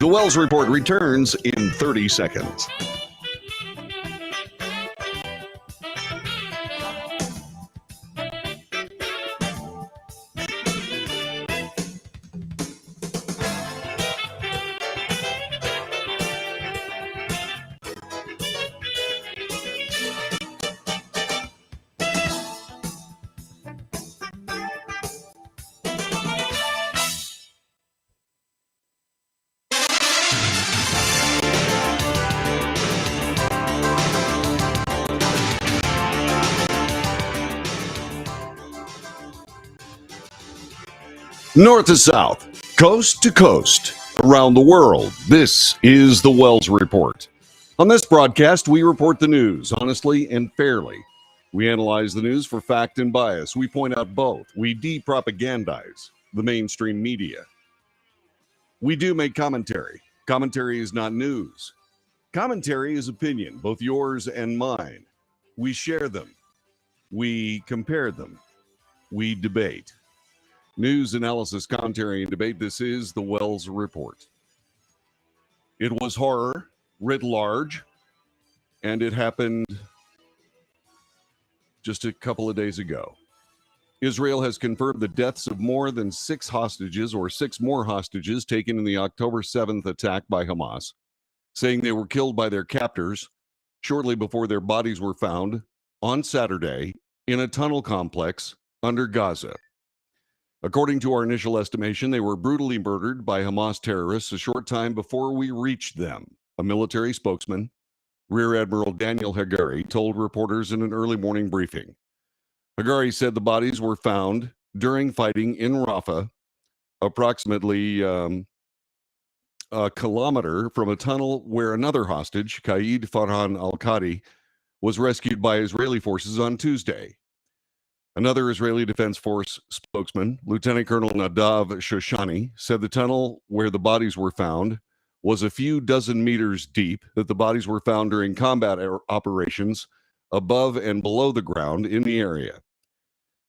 The Wells Report returns in 30 seconds. North to south, coast to coast, around the world, this is the Wells Report. On this broadcast, we report the news honestly and fairly. We analyze the news for fact and bias. We point out both. We de-propagandize the mainstream media. We do make commentary. Commentary is not news. Commentary is opinion, both yours and mine. We share them. We compare them. We debate. News, analysis, commentary, and debate. This is the Wells Report. It was horror writ large, and it happened just a couple of days ago. Israel has confirmed the deaths of more than 6 hostages, or 6 more hostages, taken in the October 7th attack by Hamas, saying they were killed by their captors shortly before their bodies were found on Saturday in a tunnel complex under Gaza. According to our initial estimation, they were brutally murdered by Hamas terrorists a short time before we reached them, a military spokesman, Rear Admiral Daniel Hagari, told reporters in an early morning briefing. Hagari said the bodies were found during fighting in Rafah, approximately a kilometer from a tunnel where another hostage, Qaid Farhan al-Qadi, was rescued by Israeli forces on Tuesday. Another Israeli Defense Force spokesman, Lieutenant Colonel Nadav Shoshani, said the tunnel where the bodies were found was a few dozen meters deep, that the bodies were found during combat operations above and below the ground in the area.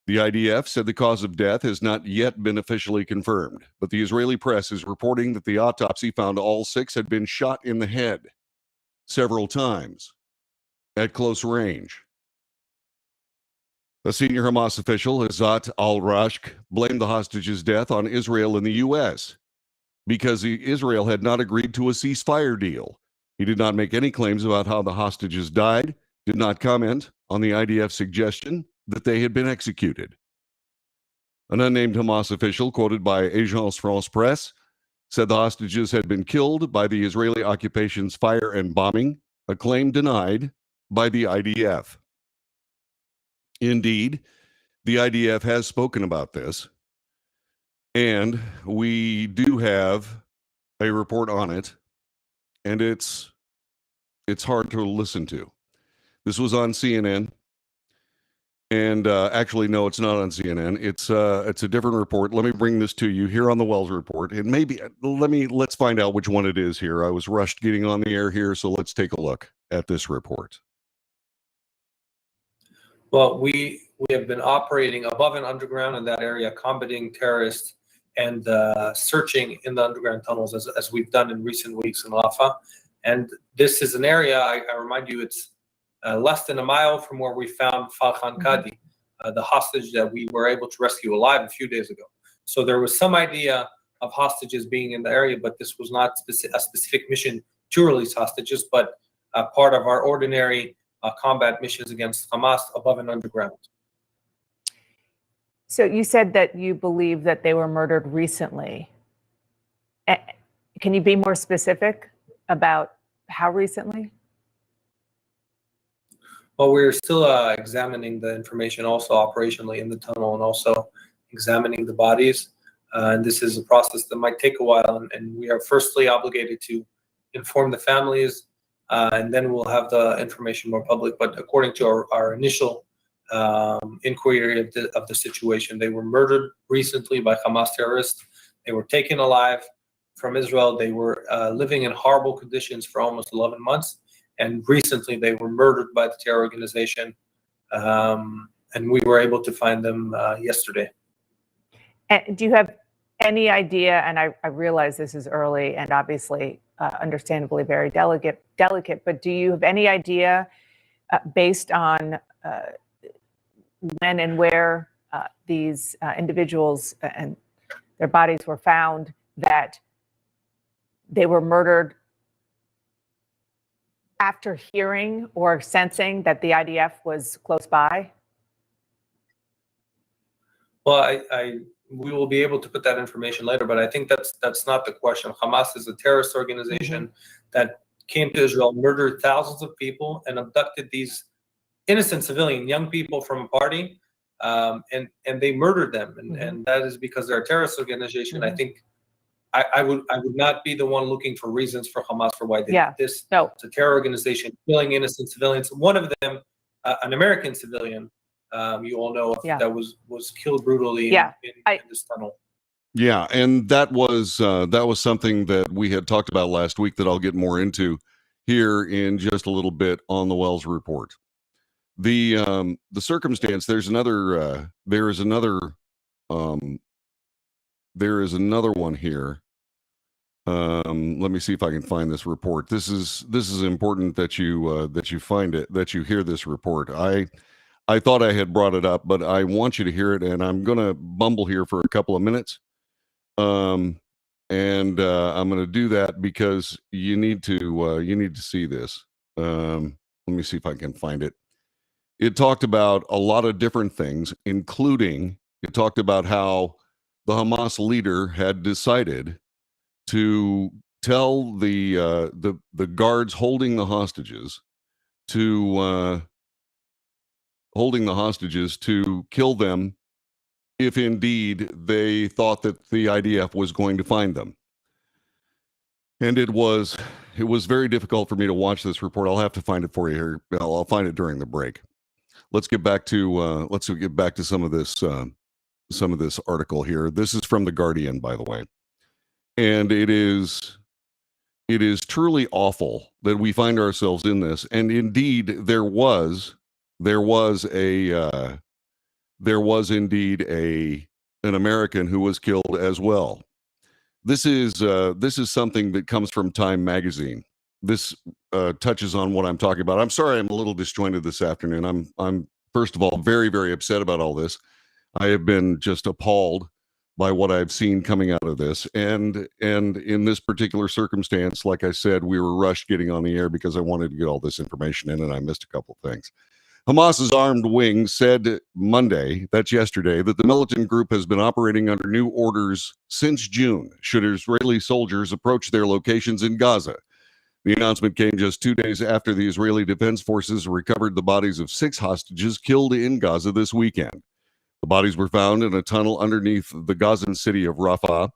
The IDF said the cause of death has not yet been officially confirmed, but the Israeli press is reporting that the autopsy found all 6 had been shot in the head several times at close range. A senior Hamas official, Izzat al-Rashk, blamed the hostages' death on Israel and the U.S. because Israel had not agreed to a ceasefire deal. He did not make any claims about how the hostages died, did not comment on the IDF suggestion that they had been executed. An unnamed Hamas official, quoted by Agence France-Presse, said the hostages had been killed by the Israeli occupation's fire and bombing, a claim denied by the IDF. Indeed, the IDF has spoken about this, and we do have a report on it, and it's hard to listen to. This was on CNN, and actually, no, it's not on CNN. It's a different report. Let me bring this to you here on the Wells Report, and maybe let's find out which one it is here. I was rushed getting on the air here, so let's take a look at this report. Well, we have been operating above and underground in that area, combating terrorists and searching in the underground tunnels as we've done in recent weeks in Rafah. And this is an area, I remind you, it's less than a mile from where we found Farhan Qadi, the hostage that we were able to rescue alive a few days ago. So there was some idea of hostages being in the area, but this was not a specific mission to release hostages, but part of our ordinary combat missions against Hamas above and underground. So you said that you believe that they were murdered recently. Can you be more specific about how recently? Well, we're still examining the information also operationally in the tunnel, and also examining the bodies. And this is a process that might take a while. And we are firstly obligated to inform the families, and then we'll have the information more public. But according to our initial inquiry of the situation, they were murdered recently by Hamas terrorists. They were taken alive from Israel. They were living in horrible conditions for almost 11 months. And recently they were murdered by the terror organization. And we were able to find them yesterday. And do you have any idea, and I realize this is early and obviously understandably very delicate, but do you have any idea based on when and where these individuals and their bodies were found that they were murdered after hearing or sensing that the IDF was close by? Well, we will be able to put that information later, but I think that's not the question. Hamas is a terrorist organization that came to Israel, murdered thousands of people, and abducted these innocent civilian young people from a party, and they murdered them, and that is because they're a terrorist organization. I think I would not be the one looking for reasons for Hamas for why they did this. No. It's a terror organization killing innocent civilians. One of them, an American civilian, you all know that was killed brutally in this tunnel. Yeah, and that was something that we had talked about last week that I'll get more into here in just a little bit on the Wells report. The circumstance, there is another one here. Let me see if I can find this report. This is important that you find it, that you hear this report. I thought I had brought it up, but I want you to hear it, and I'm going to bumble here for a couple of minutes. I'm going to do that because you need to see this. Let me see if I can find it. It talked about a lot of different things, including it talked about how the Hamas leader had decided to tell the guards holding the hostages to kill them if indeed they thought that the IDF was going to find them. And it was very difficult for me to watch this report. I'll have to find it for you here. I'll find it during the break. Let's get back to some of this article here. This is from The Guardian, by the way. And it is truly awful that we find ourselves in this. And indeed, there was indeed an American who was killed as well. This is something that comes from Time magazine. This touches on what I'm talking about. I'm sorry I'm a little disjointed this afternoon. I'm first of all very, very upset about all this. I have been just appalled by what I've seen coming out of this. And in this particular circumstance, like I said, we were rushed getting on the air because I wanted to get all this information in, and I missed a couple things. Hamas's armed wing said Monday, that's yesterday, that the militant group has been operating under new orders since June, should Israeli soldiers approach their locations in Gaza. The announcement came just 2 days after the Israeli Defense Forces recovered the bodies of 6 hostages killed in Gaza this weekend. The bodies were found in a tunnel underneath the Gazan city of Rafah.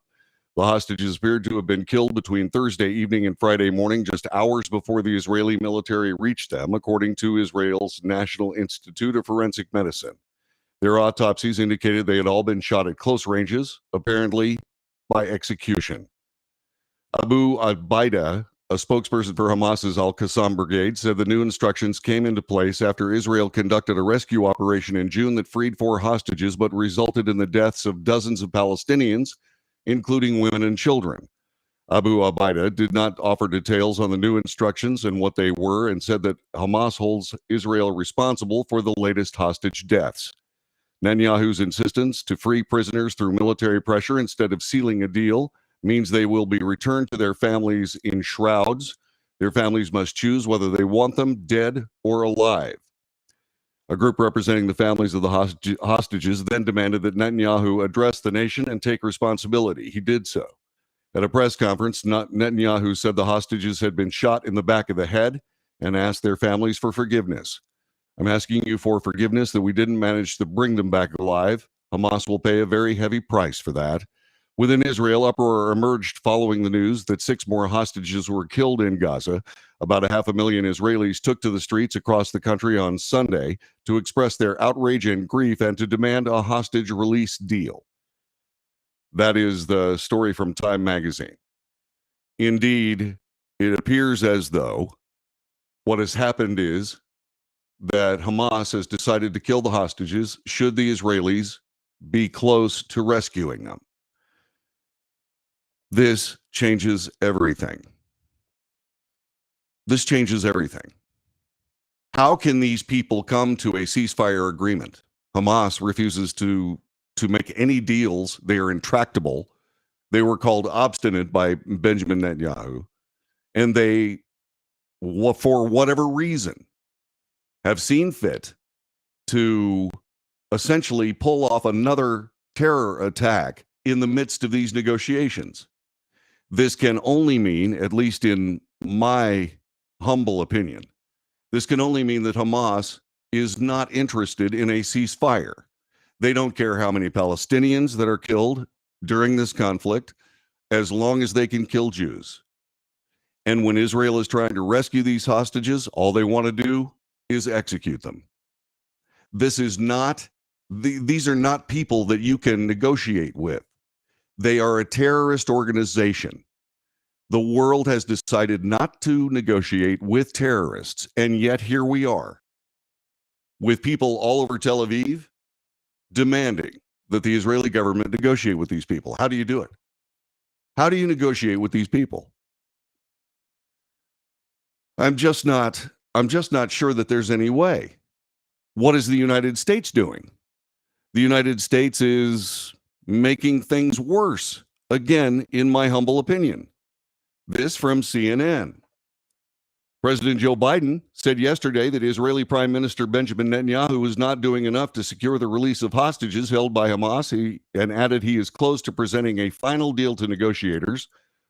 The hostages appeared to have been killed between Thursday evening and Friday morning, just hours before the Israeli military reached them, according to Israel's National Institute of Forensic Medicine. Their autopsies indicated they had all been shot at close ranges, apparently by execution. Abu Abaida, a spokesperson for Hamas's Al-Qassam brigade, said the new instructions came into place after Israel conducted a rescue operation in June that freed 4 hostages but resulted in the deaths of dozens of Palestinians, including women and children. Abu Abaida did not offer details on the new instructions and what they were, and said that Hamas holds Israel responsible for the latest hostage deaths. Netanyahu's insistence to free prisoners through military pressure instead of sealing a deal means they will be returned to their families in shrouds. Their families must choose whether they want them dead or alive. A group representing the families of the hostages then demanded that Netanyahu address the nation and take responsibility. He did so. At a press conference, Netanyahu said the hostages had been shot in the back of the head and asked their families for forgiveness. I'm asking you for forgiveness that we didn't manage to bring them back alive. Hamas will pay a very heavy price for that. Within Israel, uproar emerged following the news that 6 more hostages were killed in Gaza. About 500,000 Israelis took to the streets across the country on Sunday to express their outrage and grief and to demand a hostage release deal. That is the story from Time magazine. Indeed, it appears as though what has happened is that Hamas has decided to kill the hostages should the Israelis be close to rescuing them. This changes everything. This changes everything. How can these people come to a ceasefire agreement? Hamas refuses to make any deals. They are intractable. They were called obstinate by Benjamin Netanyahu. And they, for whatever reason, have seen fit to essentially pull off another terror attack in the midst of these negotiations. This can only mean, at least in my humble opinion, this can only mean that Hamas is not interested in a ceasefire. They don't care how many Palestinians that are killed during this conflict, as long as they can kill Jews. And when Israel is trying to rescue these hostages, all they want to do is execute them. This is not, these are not people that you can negotiate with. They are a terrorist organization. The world has decided not to negotiate with terrorists, and yet here we are, with people all over Tel Aviv demanding that the Israeli government negotiate with these people. How do you do it? How do you negotiate with these people? I'm just not sure that there's any way. What is the United States doing? The United States is making things worse, again, in my humble opinion. This from CNN. President Joe Biden said yesterday that Israeli Prime Minister Benjamin Netanyahu is not doing enough to secure the release of hostages held by Hamas, and added he is close to presenting a final deal to negotiators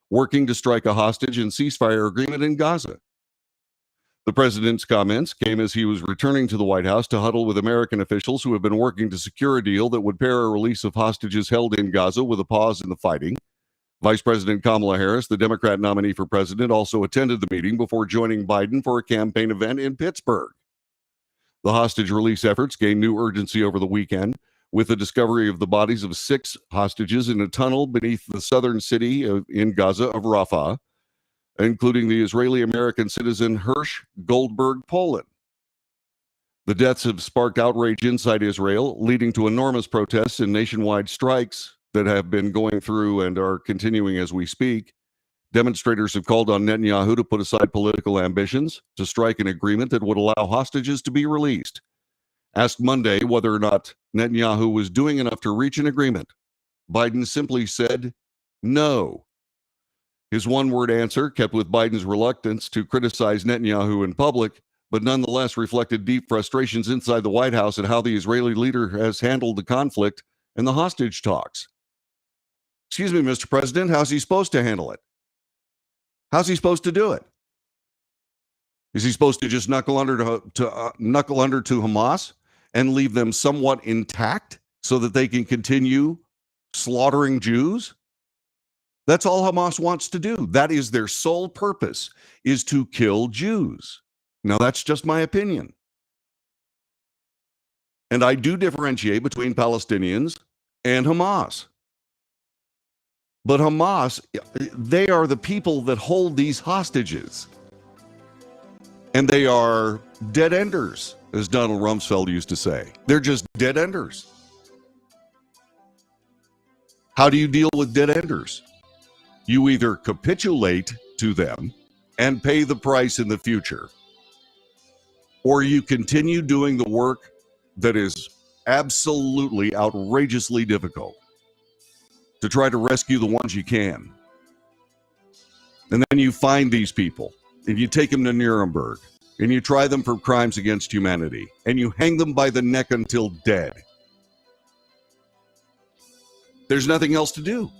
working to strike a hostage and ceasefire agreement in Gaza. The president's comments came as he was returning to the White House to huddle with American officials who have been working to secure a deal that would pair a release of hostages held in Gaza with a pause in the fighting. Vice President Kamala Harris, the Democrat nominee for president, also attended the meeting before joining Biden for a campaign event in Pittsburgh. The hostage release efforts gained new urgency over the weekend with the discovery of the bodies of 6 hostages in a tunnel beneath the southern city in Gaza of Rafah, including the Israeli-American citizen Hirsch Goldberg Poland. The deaths have sparked outrage inside Israel, leading to enormous protests and nationwide strikes that have been going through and are continuing as we speak. Demonstrators have called on Netanyahu to put aside political ambitions to strike an agreement that would allow hostages to be released. Asked Monday whether or not Netanyahu was doing enough to reach an agreement, Biden simply said no. His one-word answer, kept with Biden's reluctance to criticize Netanyahu in public, but nonetheless reflected deep frustrations inside the White House at how the Israeli leader has handled the conflict and the hostage talks. Excuse me, Mr. President, how's he supposed to handle it? How's he supposed to do it? Is he supposed to just knuckle under to Hamas and leave them somewhat intact so that they can continue slaughtering Jews? That's all Hamas wants to do. That is their sole purpose, is to kill Jews. Now, that's just my opinion. And I do differentiate between Palestinians and Hamas. But Hamas, they are the people that hold these hostages. And they are dead enders, as Donald Rumsfeld used to say. They're just dead enders. How do you deal with dead enders? You either capitulate to them and pay the price in the future, or you continue doing the work that is absolutely outrageously difficult to try to rescue the ones you can. And then you find these people and you take them to Nuremberg and you try them for crimes against humanity and you hang them by the neck until dead. There's nothing else to do.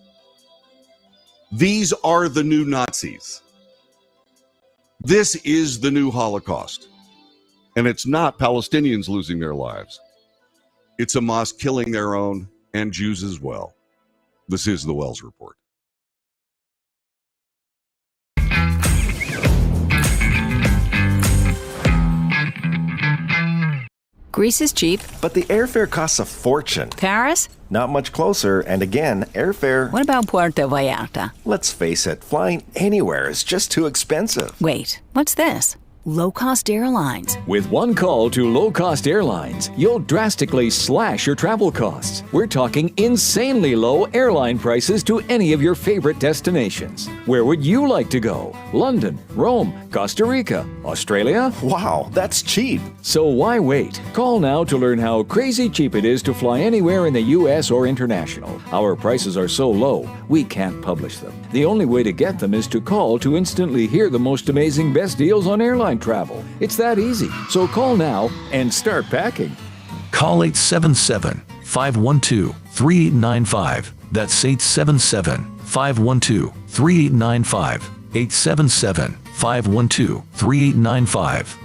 These are the new Nazis. This is the new Holocaust. And it's not Palestinians losing their lives. It's Hamas killing their own and Jews as well. This is the Wells Report. Greece is cheap. But the airfare costs a fortune. Paris? Not much closer, and again, airfare... What about Puerto Vallarta? Let's face it, flying anywhere is just too expensive. Wait, what's this? Low-cost airlines. With one call to low-cost airlines, you'll drastically slash your travel costs. We're talking insanely low airline prices to any of your favorite destinations. Where would you like to go? London, Rome, Costa Rica, Australia? Wow, that's cheap. So why wait? Call now to learn how crazy cheap it is to fly anywhere in the U.S. or international. Our prices are so low, we can't publish them. The only way to get them is to call to instantly hear the most amazing best deals on airline travel. It's that easy. So call now and start packing. Call 877-512-3895. That's 877-512-3895. 877-512-3895.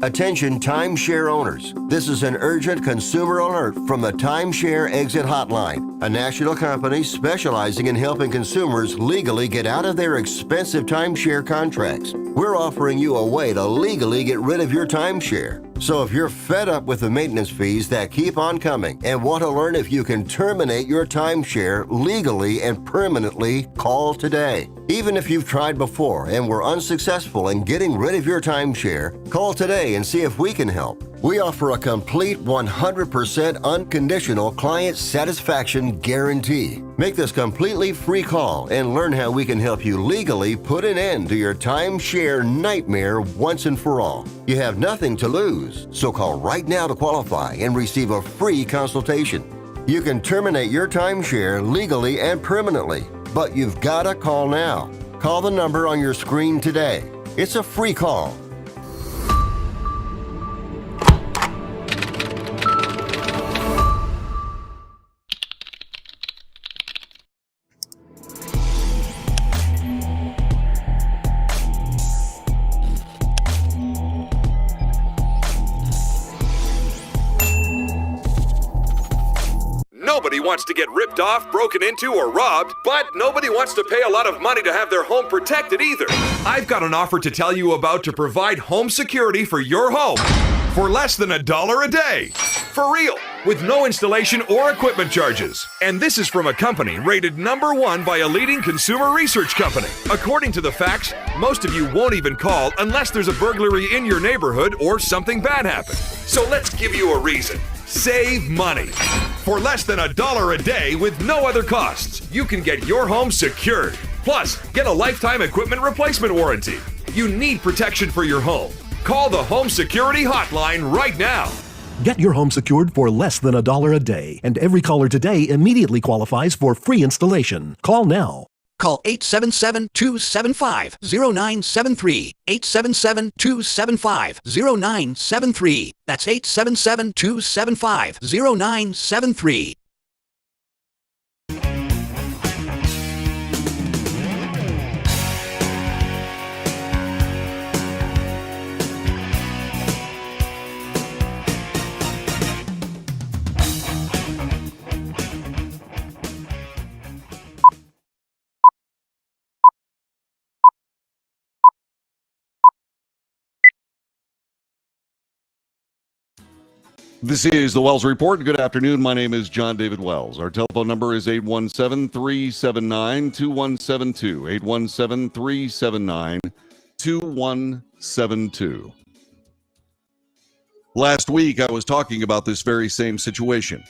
Attention timeshare owners. This is an urgent consumer alert from the Timeshare Exit Hotline, a national company specializing in helping consumers legally get out of their expensive timeshare contracts. We're offering you a way to legally get rid of your timeshare. So if you're fed up with the maintenance fees that keep on coming and want to learn if you can terminate your timeshare legally and permanently, call today. Even if you've tried before and were unsuccessful in getting rid of your timeshare, call today and see if we can help. We offer a complete 100% unconditional client satisfaction guarantee. Make this completely free call and learn how we can help you legally put an end to your timeshare nightmare once and for all. You have nothing to lose, so call right now to qualify and receive a free consultation. You can terminate your timeshare legally and permanently, but you've got to call now. Call the number on your screen today. It's a free call. Nobody wants to get ripped off, broken into, or robbed, but nobody wants to pay a lot of money to have their home protected either. I've got an offer to tell you about to provide home security for your home for less than $1 a day. For real, with no installation or equipment charges. And this is from a company rated #1 by a leading consumer research company. According to the facts, most of you won't even call unless there's a burglary in your neighborhood or something bad happened. So let's give you a reason. Save money. For less than $1 a day with no other costs, you can get your home secured. Plus, get a lifetime equipment replacement warranty. You need protection for your home. Call the Home Security Hotline right now. Get your home secured for less than $1 a day, and every caller today immediately qualifies for free installation. Call now. Call 877-275-0973. 877-275-0973. That's 877-275-0973. This is the Wells Report. Good afternoon. My name is John David Wells. Our telephone number is 817-379-2172. 817-379-2172. Last week, I was talking about this very same situation.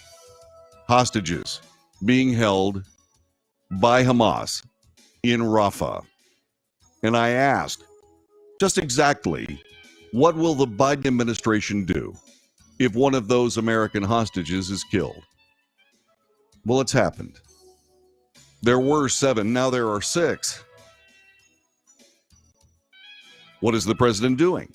Hostages being held by Hamas in Rafah. And I asked, just exactly, what will the Biden administration do if one of those American hostages is killed? Well, it's happened. There were 7, now there are 6. What is the president doing?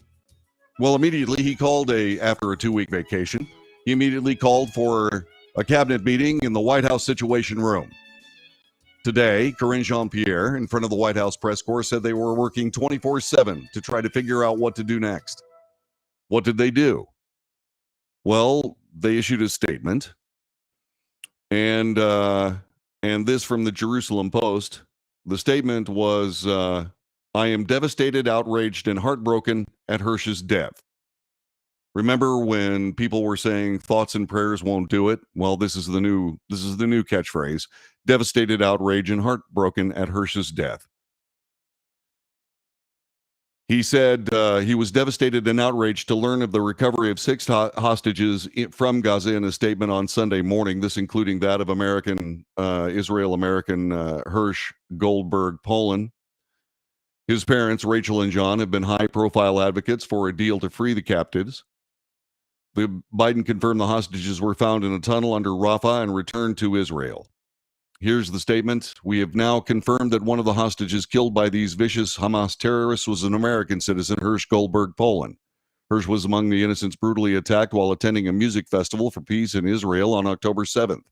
Well, immediately he called after a 2-week vacation, he immediately called for a cabinet meeting in the White House Situation Room. Today, Karine Jean-Pierre, in front of the White House press corps, said they were working 24/7 to try to figure out what to do next. What did they do? Well, they issued a statement, and this from the Jerusalem Post. The statement was, I am devastated, outraged, and heartbroken at Hersh's death. Remember when people were saying thoughts and prayers won't do it? Well, this is the new catchphrase. Devastated, outraged, and heartbroken at Hirsch's death. He said he was devastated and outraged to learn of the recovery of 6 hostages from Gaza in a statement on Sunday morning, this including that of Israel-American Hirsch Goldberg Poland. His parents, Rachel and John, have been high-profile advocates for a deal to free the captives. Biden confirmed the hostages were found in a tunnel under Rafah and returned to Israel. Here's the statement. We have now confirmed that one of the hostages killed by these vicious Hamas terrorists was an American citizen, Hirsch Goldberg Poland. Hirsch was among the innocents brutally attacked while attending a music festival for peace in Israel on October 7th.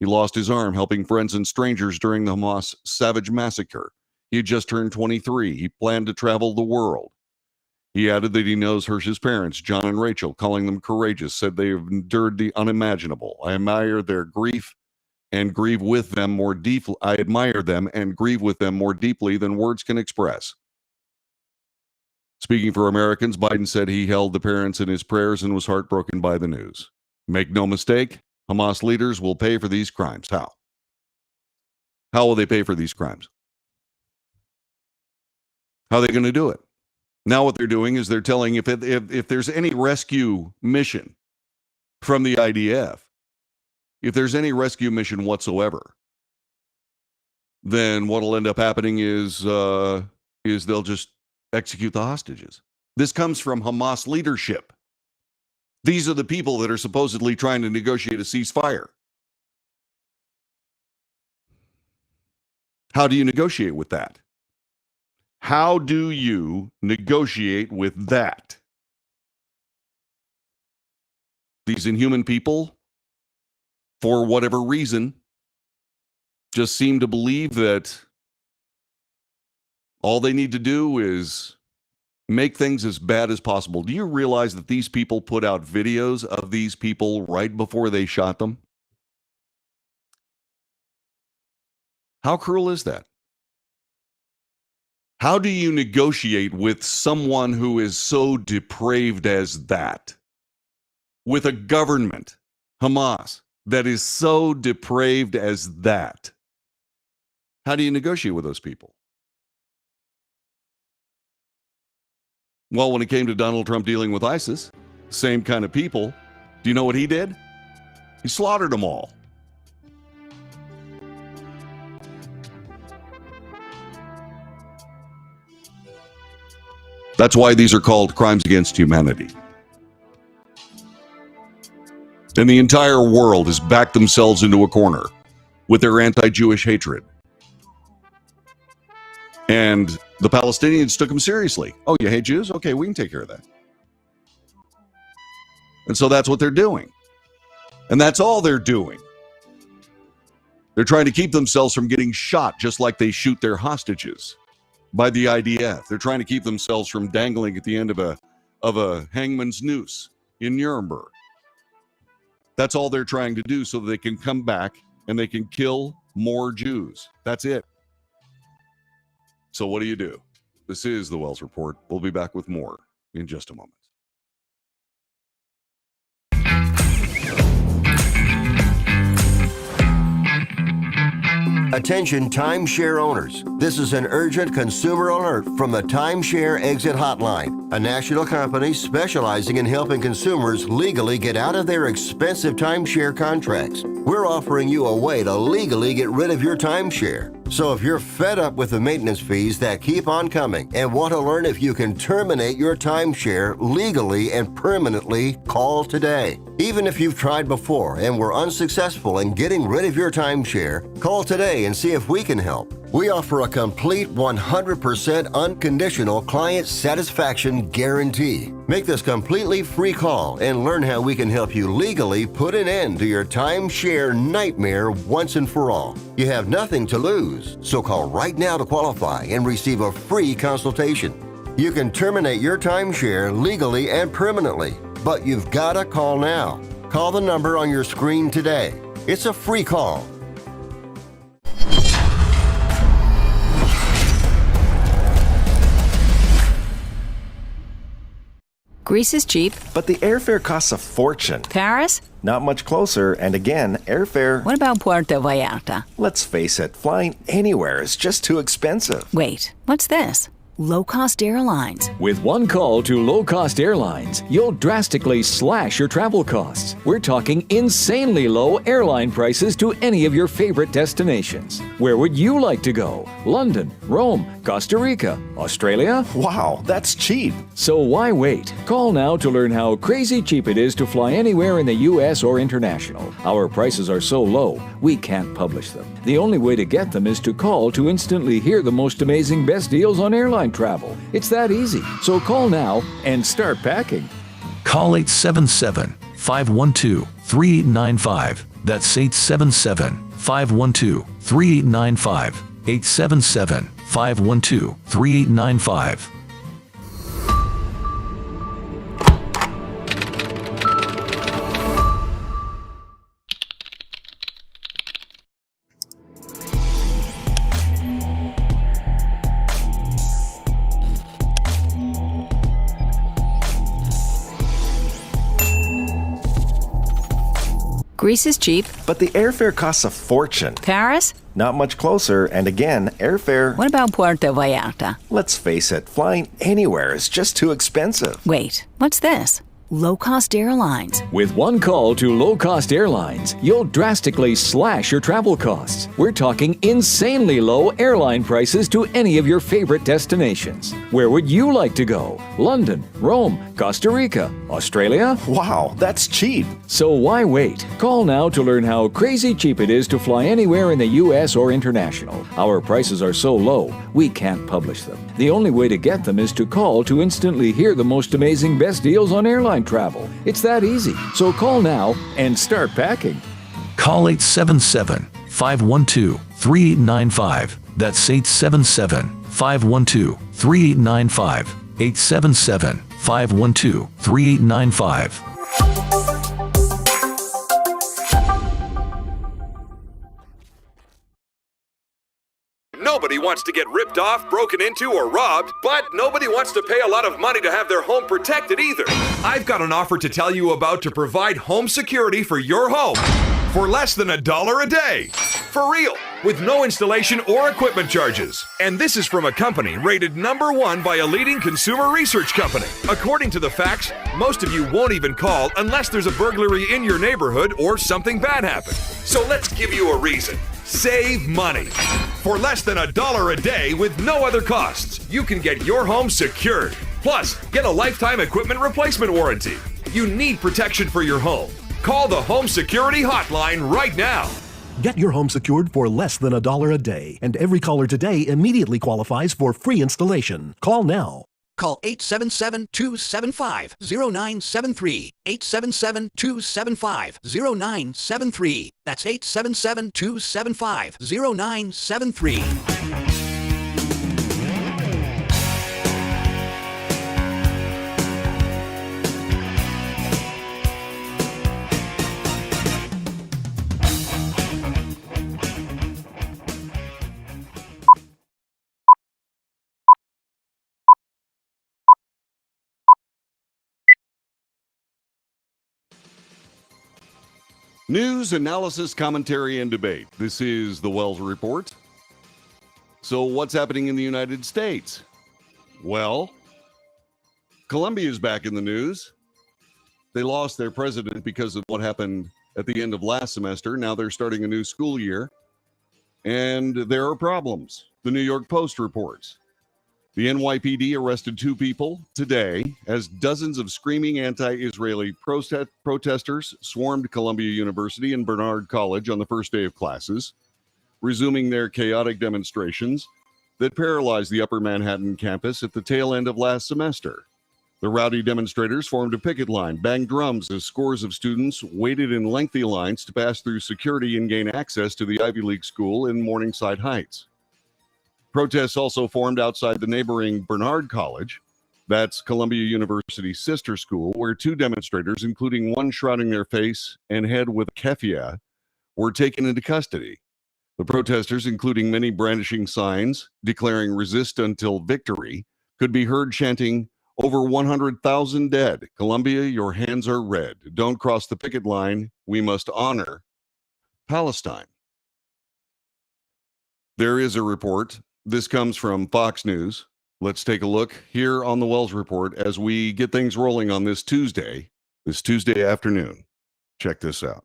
He lost his arm helping friends and strangers during the Hamas savage massacre. He had just turned 23. He planned to travel the world. He added that he knows Hirsch's parents, John and Rachel, calling them courageous, said they have endured the unimaginable. I admire their grief and grieve with them more deeply. I admire them and grieve with them more deeply than words can express. Speaking for Americans, Biden said he held the parents in his prayers and was heartbroken by the news. Make no mistake, Hamas leaders will pay for these crimes. How? How will they pay for these crimes? How are they going to do it? Now what they're doing is they're telling if there's any rescue mission from the IDF, if there's any rescue mission whatsoever, then what'll end up happening is they'll just execute the hostages. This comes from Hamas leadership. These are the people that are supposedly trying to negotiate a ceasefire. How do you negotiate with that? How do you negotiate with that? These inhuman people, for whatever reason, just seem to believe that all they need to do is make things as bad as possible. Do you realize that these people put out videos of these people right before they shot them? How cruel is that? How do you negotiate with someone who is so depraved as that? With a government, Hamas, that is so depraved as that? How do you negotiate with those people? Well, when it came to Donald Trump dealing with ISIS, same kind of people, do you know what he did? He slaughtered them all. That's why these are called crimes against humanity. And the entire world has backed themselves into a corner with their anti-Jewish hatred. And the Palestinians took them seriously. Oh, you hate Jews? Okay, we can take care of that. And so that's what they're doing. And that's all they're doing. They're trying to keep themselves from getting shot just like they shoot their hostages by the IDF. They're trying to keep themselves from dangling at the end of a hangman's noose in Nuremberg. That's all they're trying to do so that they can come back and they can kill more Jews. That's it. So what do? This is the Wells Report. We'll be back with more in just a moment. Attention timeshare owners. This is an urgent consumer alert from the Timeshare Exit Hotline, a national company specializing in helping consumers legally get out of their expensive timeshare contracts. We're offering you a way to legally get rid of your timeshare. So if you're fed up with the maintenance fees that keep on coming and want to learn if you can terminate your timeshare legally and permanently, call today. Even if you've tried before and were unsuccessful in getting rid of your timeshare, call today and see if we can help. We offer a complete 100% unconditional client satisfaction guarantee. Make this completely free call and learn how we can help you legally put an end to your timeshare nightmare once and for all. You have nothing to lose, so call right now to qualify and receive a free consultation. You can terminate your timeshare legally and permanently, but you've got to call now. Call the number on your screen today. It's a free call. Greece is cheap. But the airfare costs a fortune. Paris? Not much closer, and again, airfare... What about Puerto Vallarta? Let's face it, flying anywhere is just too expensive. Wait, what's this? Low-cost airlines. With one call to low-cost airlines, you'll drastically slash your travel costs. We're talking insanely low airline prices to any of your favorite destinations. Where would you like to go? London, Rome, Costa Rica, Australia? Wow, that's cheap. So why wait? Call now to learn how crazy cheap it is to fly anywhere in the U.S. or international. Our prices are so low, we can't publish them. The only way to get them is to call to instantly hear the most amazing best deals on airline travel. It's that easy. So call now and start packing. Call 877-512-3895. That's 877-512-3895. 877-512-3895. Greece is cheap. But the airfare costs a fortune. Paris? Not much closer, and again, airfare... What about Puerto Vallarta? Let's face it, flying anywhere is just too expensive. Wait, what's this? Low-cost airlines. With one call to low-cost airlines, you'll drastically slash your travel costs. We're talking insanely low airline prices to any of your favorite destinations. Where would you like to go? London, Rome, Costa Rica, Australia? Wow, that's cheap. So why wait? Call now to learn how crazy cheap it is to fly anywhere in the U.S. or international. Our prices are so low, we can't publish them. The only way to get them is to call to instantly hear the most amazing best deals on airline travel. It's that easy. So call now and start packing. Call 877-512-3895. That's 877-512-3895. 877-512-3895. Nobody wants to get ripped off, broken into, or robbed, but nobody wants to pay a lot of money to have their home protected either. I've got an offer to tell you about to provide home security for your home for less than $1 a day. For real, with no installation or equipment charges. And this is from a company rated #1 by a leading consumer research company. According to the facts, most of you won't even call unless there's a burglary in your neighborhood or something bad happened. So let's give you a reason. Save money. For less than $1 a day with no other costs, you can get your home secured. Plus, get a lifetime equipment replacement warranty. You need protection for your home. Call the Home Security Hotline right now. Get your home secured for less than $1 a day, and every caller today immediately qualifies for free installation. Call now. Call 877-275-0973. 877-275-0973. That's 877-275-0973. News, analysis, commentary, and debate. This is the Wells Report. So what's happening in the United States? Well, Colombia is back in the news. They lost their president because of what happened at the end of last semester. Now they're starting a new school year, and there are problems. The New York Post reports. The NYPD arrested 2 people today as dozens of screaming anti-Israeli protesters swarmed Columbia University and Bernard College on the first day of classes, resuming their chaotic demonstrations that paralyzed the Upper Manhattan campus at the tail end of last semester. The rowdy demonstrators formed a picket line, banged drums as scores of students waited in lengthy lines to pass through security and gain access to the Ivy League school in Morningside Heights. Protests also formed outside the neighboring Bernard College. That's Columbia University's sister school, where 2 demonstrators, including one shrouding their face and head with keffiyeh, were taken into custody. The protesters, including many brandishing signs declaring "resist until victory," could be heard chanting, Over 100,000 dead. Colombia, your hands are red. Don't cross the picket line. We must honor Palestine. There is a report. This comes from Fox News. Let's take a look here on the Wells Report as we get things rolling on this Tuesday afternoon. Check this out.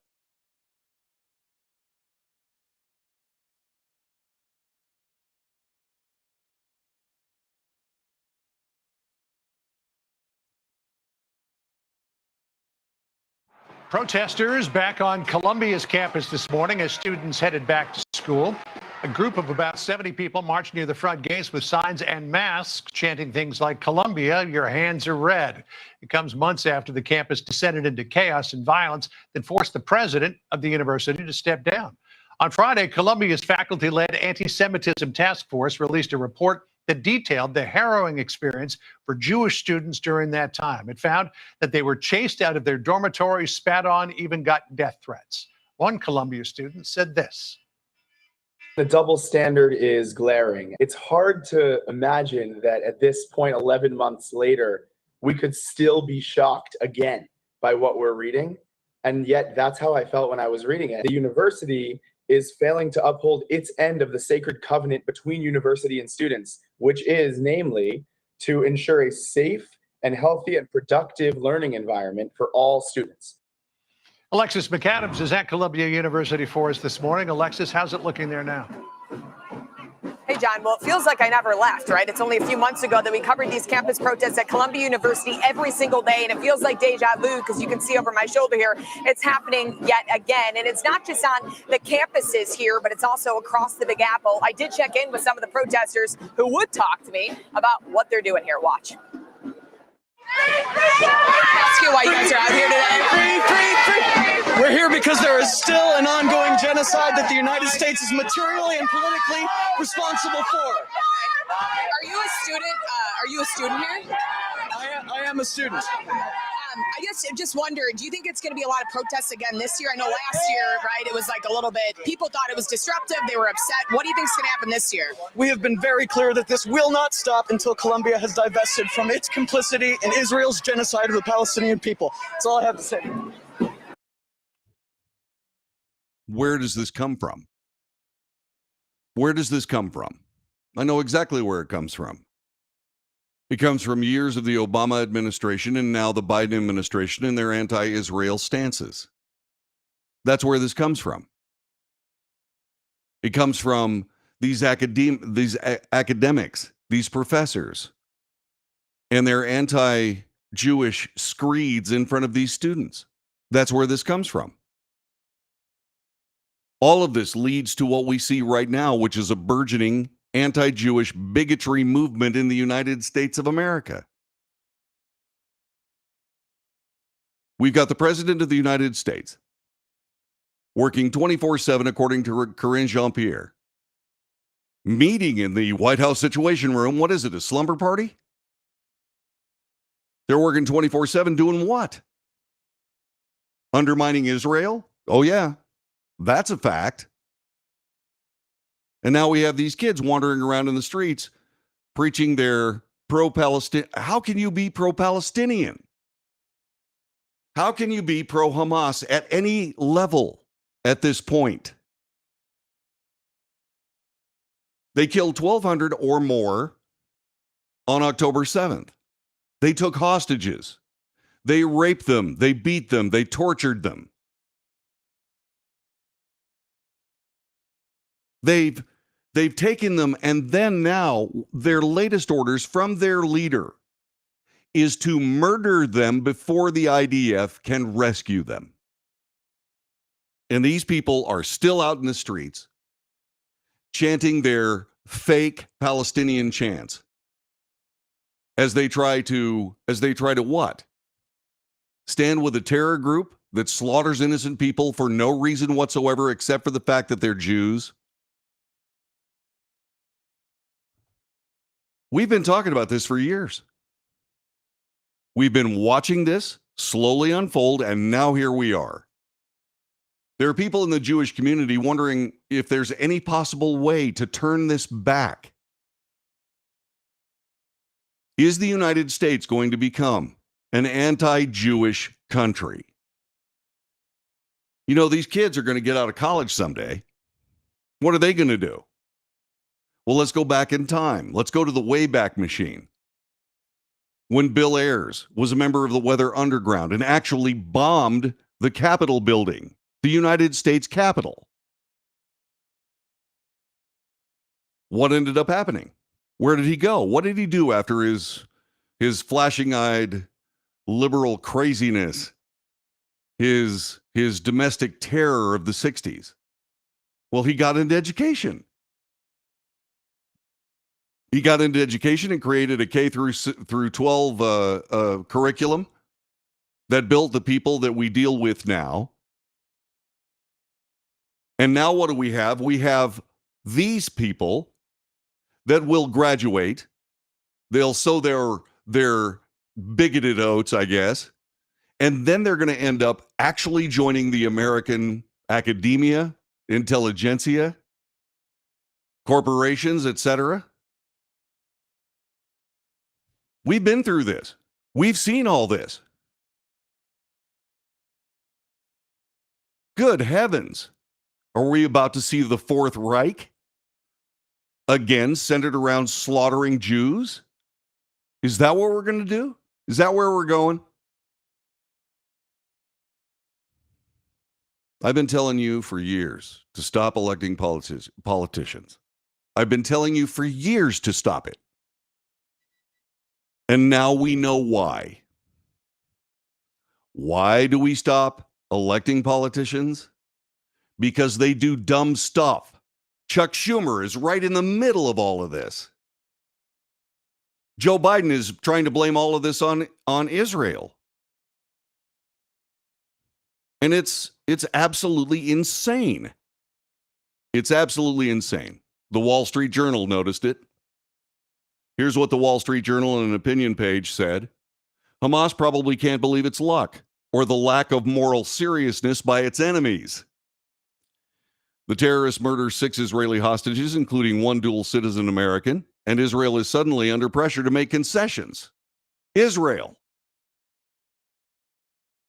Protesters back on Columbia's campus this morning as students headed back to school. A group of about 70 people marched near the front gates with signs and masks, chanting things like, "Columbia, your hands are red." It comes months after the campus descended into chaos and violence that forced the president of the university to step down. On Friday, Columbia's faculty-led anti-Semitism task force released a report that detailed the harrowing experience for Jewish students during that time. It found that they were chased out of their dormitories, spat on, even got death threats. One Columbia student said this. The double standard is glaring. It's hard to imagine that at this point, 11 months later, we could still be shocked again by what we're reading. And yet that's how I felt when I was reading it. The university is failing to uphold its end of the sacred covenant between university and students, which is namely to ensure a safe and healthy and productive learning environment for all students. Alexis McAdams is at Columbia University for us this morning. Alexis, how's it looking there now? Hey, John. Well, it feels like I never left, right? It's only a few months ago that we covered these campus protests at Columbia University every single day, and it feels like deja vu because you can see over my shoulder here, it's happening yet again. And it's not just on the campuses here, but it's also across the Big Apple. I did check in with some of the protesters who would talk to me about what they're doing here. Watch. Ask you why you guys are out here today. We're here because there is still an ongoing genocide that the United States is materially and politically responsible for. Are you a student? Are you a student here? I am a student. I guess I just wonder, do you think it's going to be a lot of protests again this year? I know last year, right, it was like a little bit, people thought it was disruptive, they were upset. What do you think is going to happen this year? We have been very clear that this will not stop until Columbia has divested from its complicity in Israel's genocide of the Palestinian people. That's all I have to say. Where does this come from? Where does this come from? I know exactly where it comes from. It comes from years of the Obama administration and now the Biden administration and their anti-Israel stances. That's where this comes from. It comes from these academics, these professors, and their anti-Jewish screeds in front of these students. That's where this comes from. All of this leads to what we see right now, which is a burgeoning anti-Jewish bigotry movement in the United States of America. We've got the President of the United States working 24/7, according to Karine Jean-Pierre, meeting in the White House Situation Room. What is it, a slumber party? They're working 24/7 doing what? Undermining Israel? Oh, yeah, that's a fact. And now we have these kids wandering around in the streets preaching their pro-Palestinian. How can you be pro-Palestinian? How can you be pro-Hamas at any level at this point? They killed 1,200 or more on October 7th. They took hostages. They raped them. They beat them. They tortured them. They've taken them, and then now their latest orders from their leader is to murder them before the IDF can rescue them. And these people are still out in the streets chanting their fake Palestinian chants as they try to what? Stand with a terror group that slaughters innocent people for no reason whatsoever except for the fact that they're Jews. We've been talking about this for years. We've been watching this slowly unfold, and now here we are. There are people in the Jewish community wondering if there's any possible way to turn this back. Is the United States going to become an anti-Jewish country? You know, these kids are going to get out of college someday. What are they going to do? Well, let's go back in time. Let's go to the Wayback Machine. When Bill Ayers was a member of the Weather Underground and actually bombed the Capitol building, the United States Capitol. What ended up happening? Where did he go? What did he do after his flashing-eyed liberal craziness, his domestic terror of the 60s? Well, he got into education. He got into education and created a K through 12 curriculum that built the people that we deal with now. And now what do we have? We have these people that will graduate. They'll sow their bigoted oats, I guess. And then they're going to end up actually joining the American academia, intelligentsia, corporations, etc. We've been through this. We've seen all this. Good heavens. Are we about to see the Fourth Reich? Again, centered around slaughtering Jews? Is that what we're going to do? Is that where we're going? I've been telling you for years to stop electing politicians. I've been telling you for years to stop it. And now we know why. Why do we stop electing politicians? Because they do dumb stuff. Chuck Schumer is right in the middle of all of this. Joe Biden is trying to blame all of this on Israel. And it's absolutely insane. It's absolutely insane. The Wall Street Journal noticed it. Here's what the Wall Street Journal on an opinion page said. Hamas probably can't believe its luck or the lack of moral seriousness by its enemies. The terrorists murder 6 Israeli hostages, including 1 dual citizen American, and Israel is suddenly under pressure to make concessions. Israel.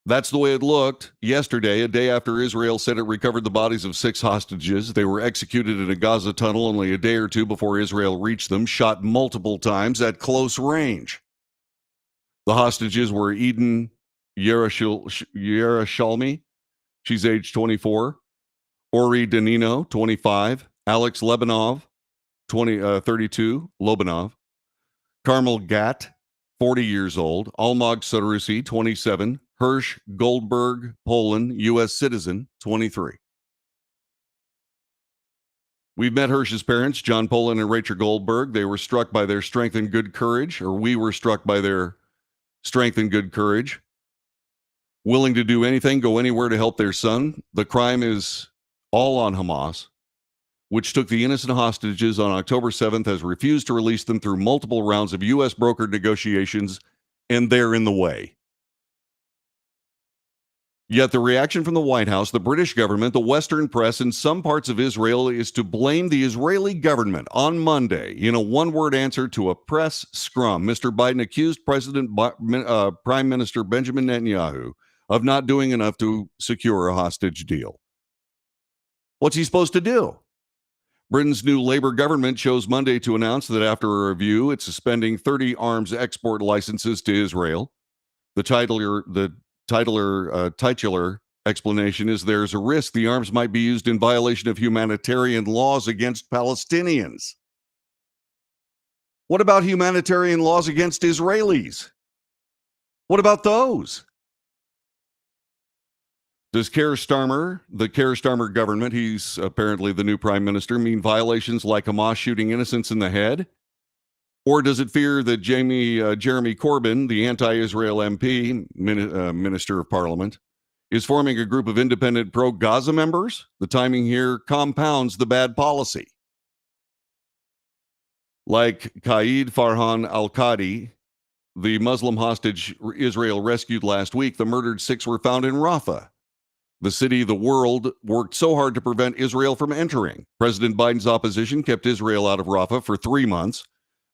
That's the way it looked yesterday, a day after Israel said it recovered the bodies of 6 hostages. They were executed in a Gaza tunnel only a day or two before Israel reached them, shot multiple times at close range. The hostages were Eden Yerushalmi, she's age 24, Ori Danino, 25, Alex Lebanov, 32, Lobanov, Carmel Gat, 40 years old, Almog Sarusi, 27, Hirsch Goldberg, Poland, U.S. citizen, 23. We've met Hirsch's parents, John Poland and Rachel Goldberg. They were struck by their strength and good courage, or we were struck by their strength and good courage. Willing to do anything, go anywhere to help their son. The crime is all on Hamas, which took the innocent hostages on October 7th, has refused to release them through multiple rounds of U.S. brokered negotiations, and they're in the way. Yet the reaction from the White House, the British government, the Western press, and some parts of Israel is to blame the Israeli government on Monday in a one-word answer to a press scrum. Mr. Biden accused Prime Minister Benjamin Netanyahu of not doing enough to secure a hostage deal. What's he supposed to do? Britain's new Labour government chose Monday to announce that after a review, it's suspending 30 arms export licenses to Israel. The titular explanation is there's a risk the arms might be used in violation of humanitarian laws against Palestinians. What about humanitarian laws against Israelis? What about those? Does the Keir Starmer government, he's apparently the new prime minister, mean violations like Hamas shooting innocents in the head? Or does it fear that Jeremy Corbyn, the anti-Israel MP, Minister of Parliament, is forming a group of independent pro-Gaza members? The timing here compounds the bad policy. Like Qaid Farhan al-Qadi, the Muslim hostage Israel rescued last week, the murdered 6 were found in Rafah, the city the world worked so hard to prevent Israel from entering. President Biden's opposition kept Israel out of Rafah for 3 months,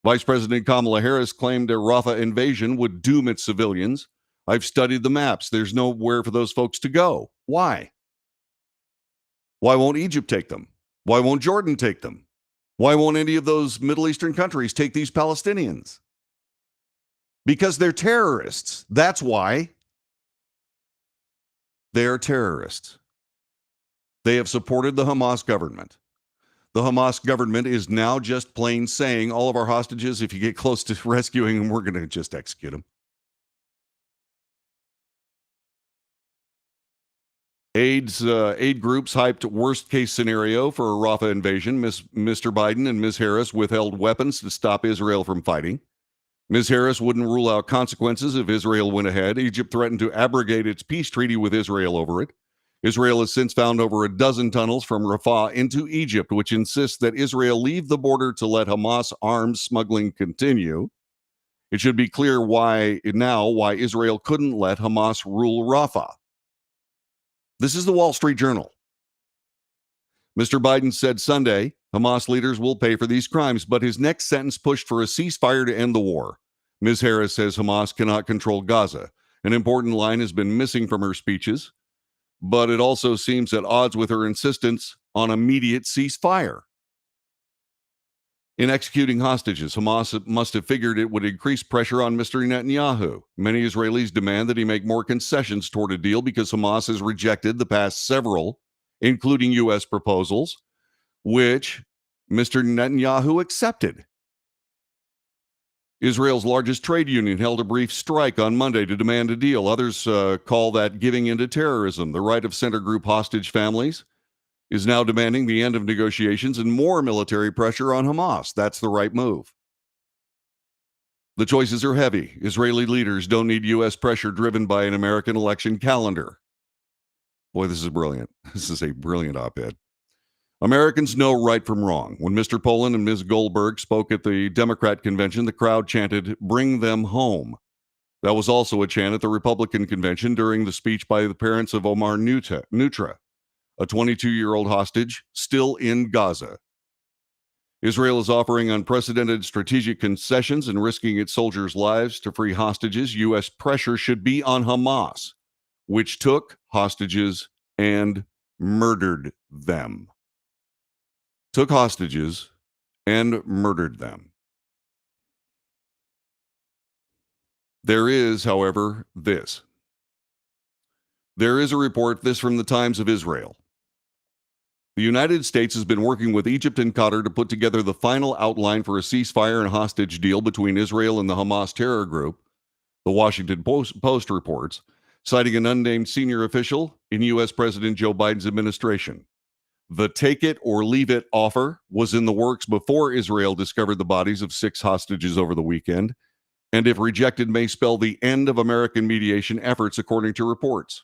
Vice President Kamala Harris claimed a Rafah invasion would doom its civilians. I've studied the maps. There's nowhere for those folks to go. Why? Why won't Egypt take them? Why won't Jordan take them? Why won't any of those Middle Eastern countries take these Palestinians? Because they're terrorists. That's why. They are terrorists. They have supported the Hamas government. The Hamas government is now just plain saying all of our hostages, if you get close to rescuing them, we're going to just execute them. Aid groups hyped worst-case scenario for a Rafah invasion. Mr. Biden and Ms. Harris withheld weapons to stop Israel from fighting. Ms. Harris wouldn't rule out consequences if Israel went ahead. Egypt threatened to abrogate its peace treaty with Israel over it. Israel has since found over a dozen tunnels from Rafah into Egypt, which insists that Israel leave the border to let Hamas arms smuggling continue. It should be clear why Israel couldn't let Hamas rule Rafah. This is the Wall Street Journal. Mr. Biden said Sunday, Hamas leaders will pay for these crimes, but his next sentence pushed for a ceasefire to end the war. Ms. Harris says Hamas cannot control Gaza. An important line has been missing from her speeches, but it also seems at odds with her insistence on immediate ceasefire. In executing hostages, Hamas must have figured it would increase pressure on Mr. Netanyahu. Many Israelis demand that he make more concessions toward a deal because Hamas has rejected the past several, including U.S. proposals, which Mr. Netanyahu accepted. Israel's largest trade union held a brief strike on Monday to demand a deal. Others call that giving into terrorism. The Right of Center group Hostage Families is now demanding the end of negotiations and more military pressure on Hamas. That's the right move. The choices are heavy. Israeli leaders don't need U.S. pressure driven by an American election calendar. Boy, this is brilliant. This is a brilliant op-ed. Americans know right from wrong. When Mr. Poland and Ms. Goldberg spoke at the Democrat convention, the crowd chanted, "Bring them home." That was also a chant at the Republican convention during the speech by the parents of Omar Nutra, a 22-year-old hostage still in Gaza. Israel is offering unprecedented strategic concessions and risking its soldiers' lives to free hostages. U.S. pressure should be on Hamas, which took hostages and murdered them. Took hostages and murdered them. There is, however, this. There is a report, this from the Times of Israel. The United States has been working with Egypt and Qatar to put together the final outline for a ceasefire and hostage deal between Israel and the Hamas terror group, the Washington Post reports, citing an unnamed senior official in U.S. President Joe Biden's administration. The take it or leave it offer was in the works before Israel discovered the bodies of 6 hostages over the weekend, and if rejected may spell the end of American mediation efforts, according to reports.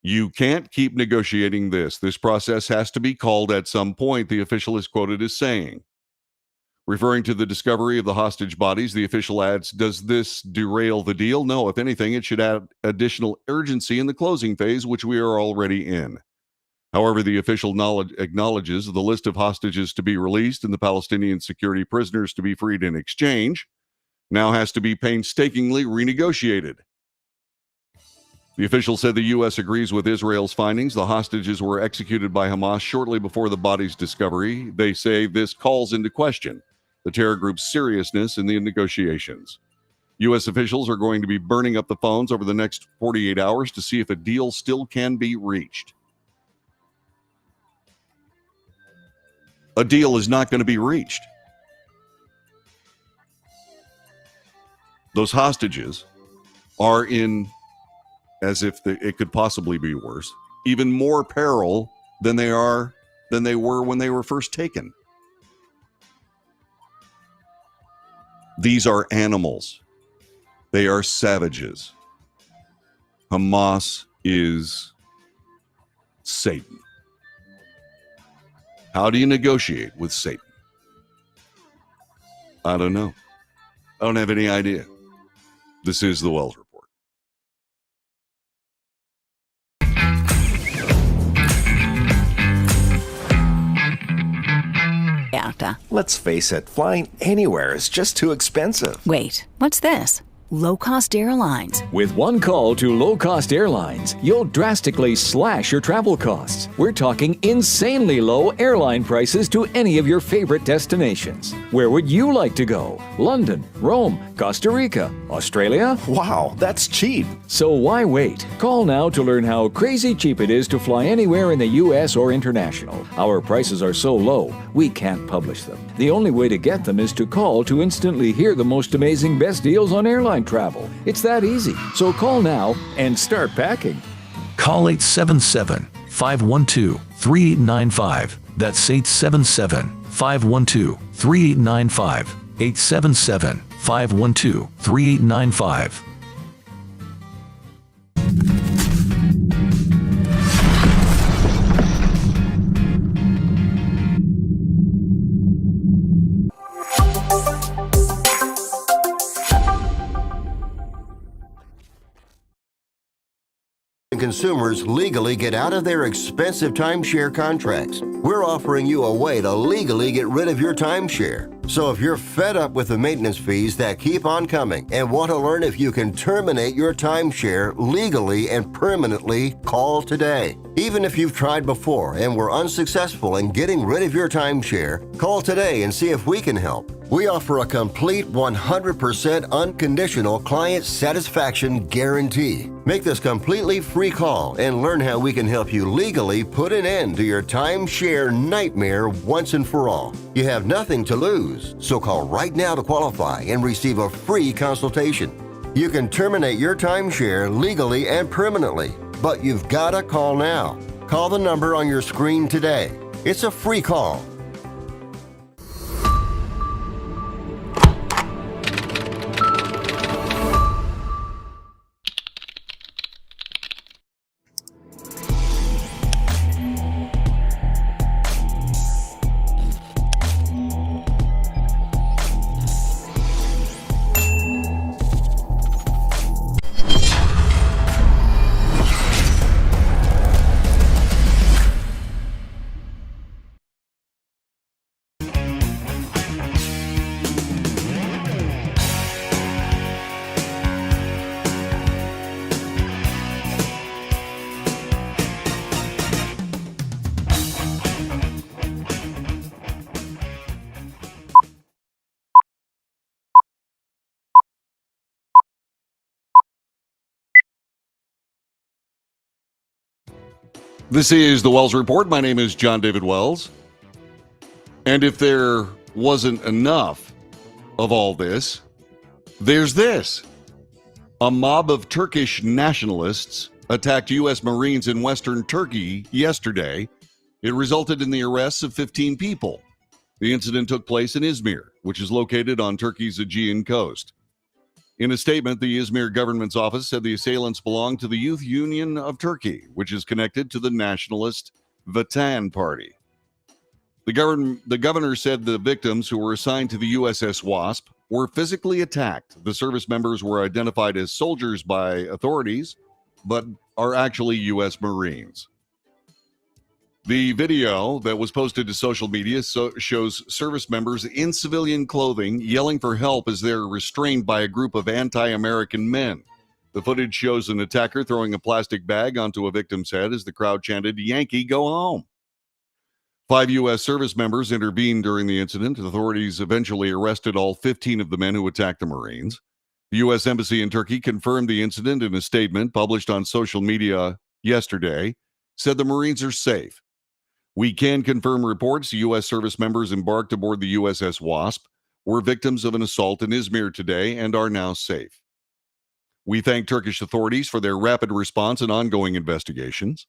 You can't keep negotiating this. This process has to be called at some point, the official is quoted as saying. Referring to the discovery of the hostage bodies, the official adds, does this derail the deal? No, if anything, it should add additional urgency in the closing phase, which we are already in. However, the official acknowledges the list of hostages to be released and the Palestinian security prisoners to be freed in exchange now has to be painstakingly renegotiated. The official said the U.S. agrees with Israel's findings. The hostages were executed by Hamas shortly before the body's discovery. They say this calls into question the terror group's seriousness in the negotiations. U.S. officials are going to be burning up the phones over the next 48 hours to see if a deal still can be reached. A deal is not going to be reached. Those hostages are in, as if it could possibly be worse, even more peril than they were when they were first taken. These are animals. They are savages. Hamas is Satan. How do you negotiate with Satan? I don't know. I don't have any idea. This is the Wells Report. Out. ayarta. Let's face it, flying anywhere is just too expensive. Wait, what's this? Low-cost airlines. With one call to low-cost airlines, you'll drastically slash your travel costs. We're talking insanely low airline prices to any of your favorite destinations. Where would you like to go? London, Rome, Costa Rica, Australia? Wow, that's cheap. So why wait? Call now to learn how crazy cheap it is to fly anywhere in the U.S. or international. Our prices are so low, we can't publish them. The only way to get them is to call to instantly hear the most amazing best deals on airline travel. It's that easy. So call now and start packing. Call 877-512-3895. That's 877-512-3895. 877-512-3895. Consumers legally get out of their expensive timeshare contracts. We're offering you a way to legally get rid of your timeshare. So if you're fed up with the maintenance fees that keep on coming and want to learn if you can terminate your timeshare legally and permanently, call today. Even if you've tried before and were unsuccessful in getting rid of your timeshare, call today and see if we can help. We offer a complete 100% unconditional client satisfaction guarantee. Make this completely free call and learn how we can help you legally put an end to your timeshare nightmare once and for all. You have nothing to lose, so call right now to qualify and receive a free consultation. You can terminate your timeshare legally and permanently, but you've got to call now. Call the number on your screen today. It's a free call. This is the Wells Report. My name is John David Wells. And if there wasn't enough of all this, there's this. A mob of Turkish nationalists attacked U.S. Marines in western Turkey yesterday. It resulted in the arrests of 15 people. The incident took place in Izmir, which is located on Turkey's Aegean coast. In a statement, the Izmir government's office said the assailants belong to the Youth Union of Turkey, which is connected to the nationalist Vatan Party. The governor said the victims, who were assigned to the USS Wasp, were physically attacked. The service members were identified as soldiers by authorities, but are actually U.S. Marines. The video that was posted to social media shows service members in civilian clothing yelling for help as they're restrained by a group of anti-American men. The footage shows an attacker throwing a plastic bag onto a victim's head as the crowd chanted, "Yankee, go home." 5 U.S. service members intervened during the incident. Authorities eventually arrested all 15 of the men who attacked the Marines. The U.S. Embassy in Turkey confirmed the incident in a statement published on social media yesterday, said the Marines are safe. We can confirm reports U.S. service members embarked aboard the USS Wasp were victims of an assault in Izmir today and are now safe. We thank Turkish authorities for their rapid response and ongoing investigations.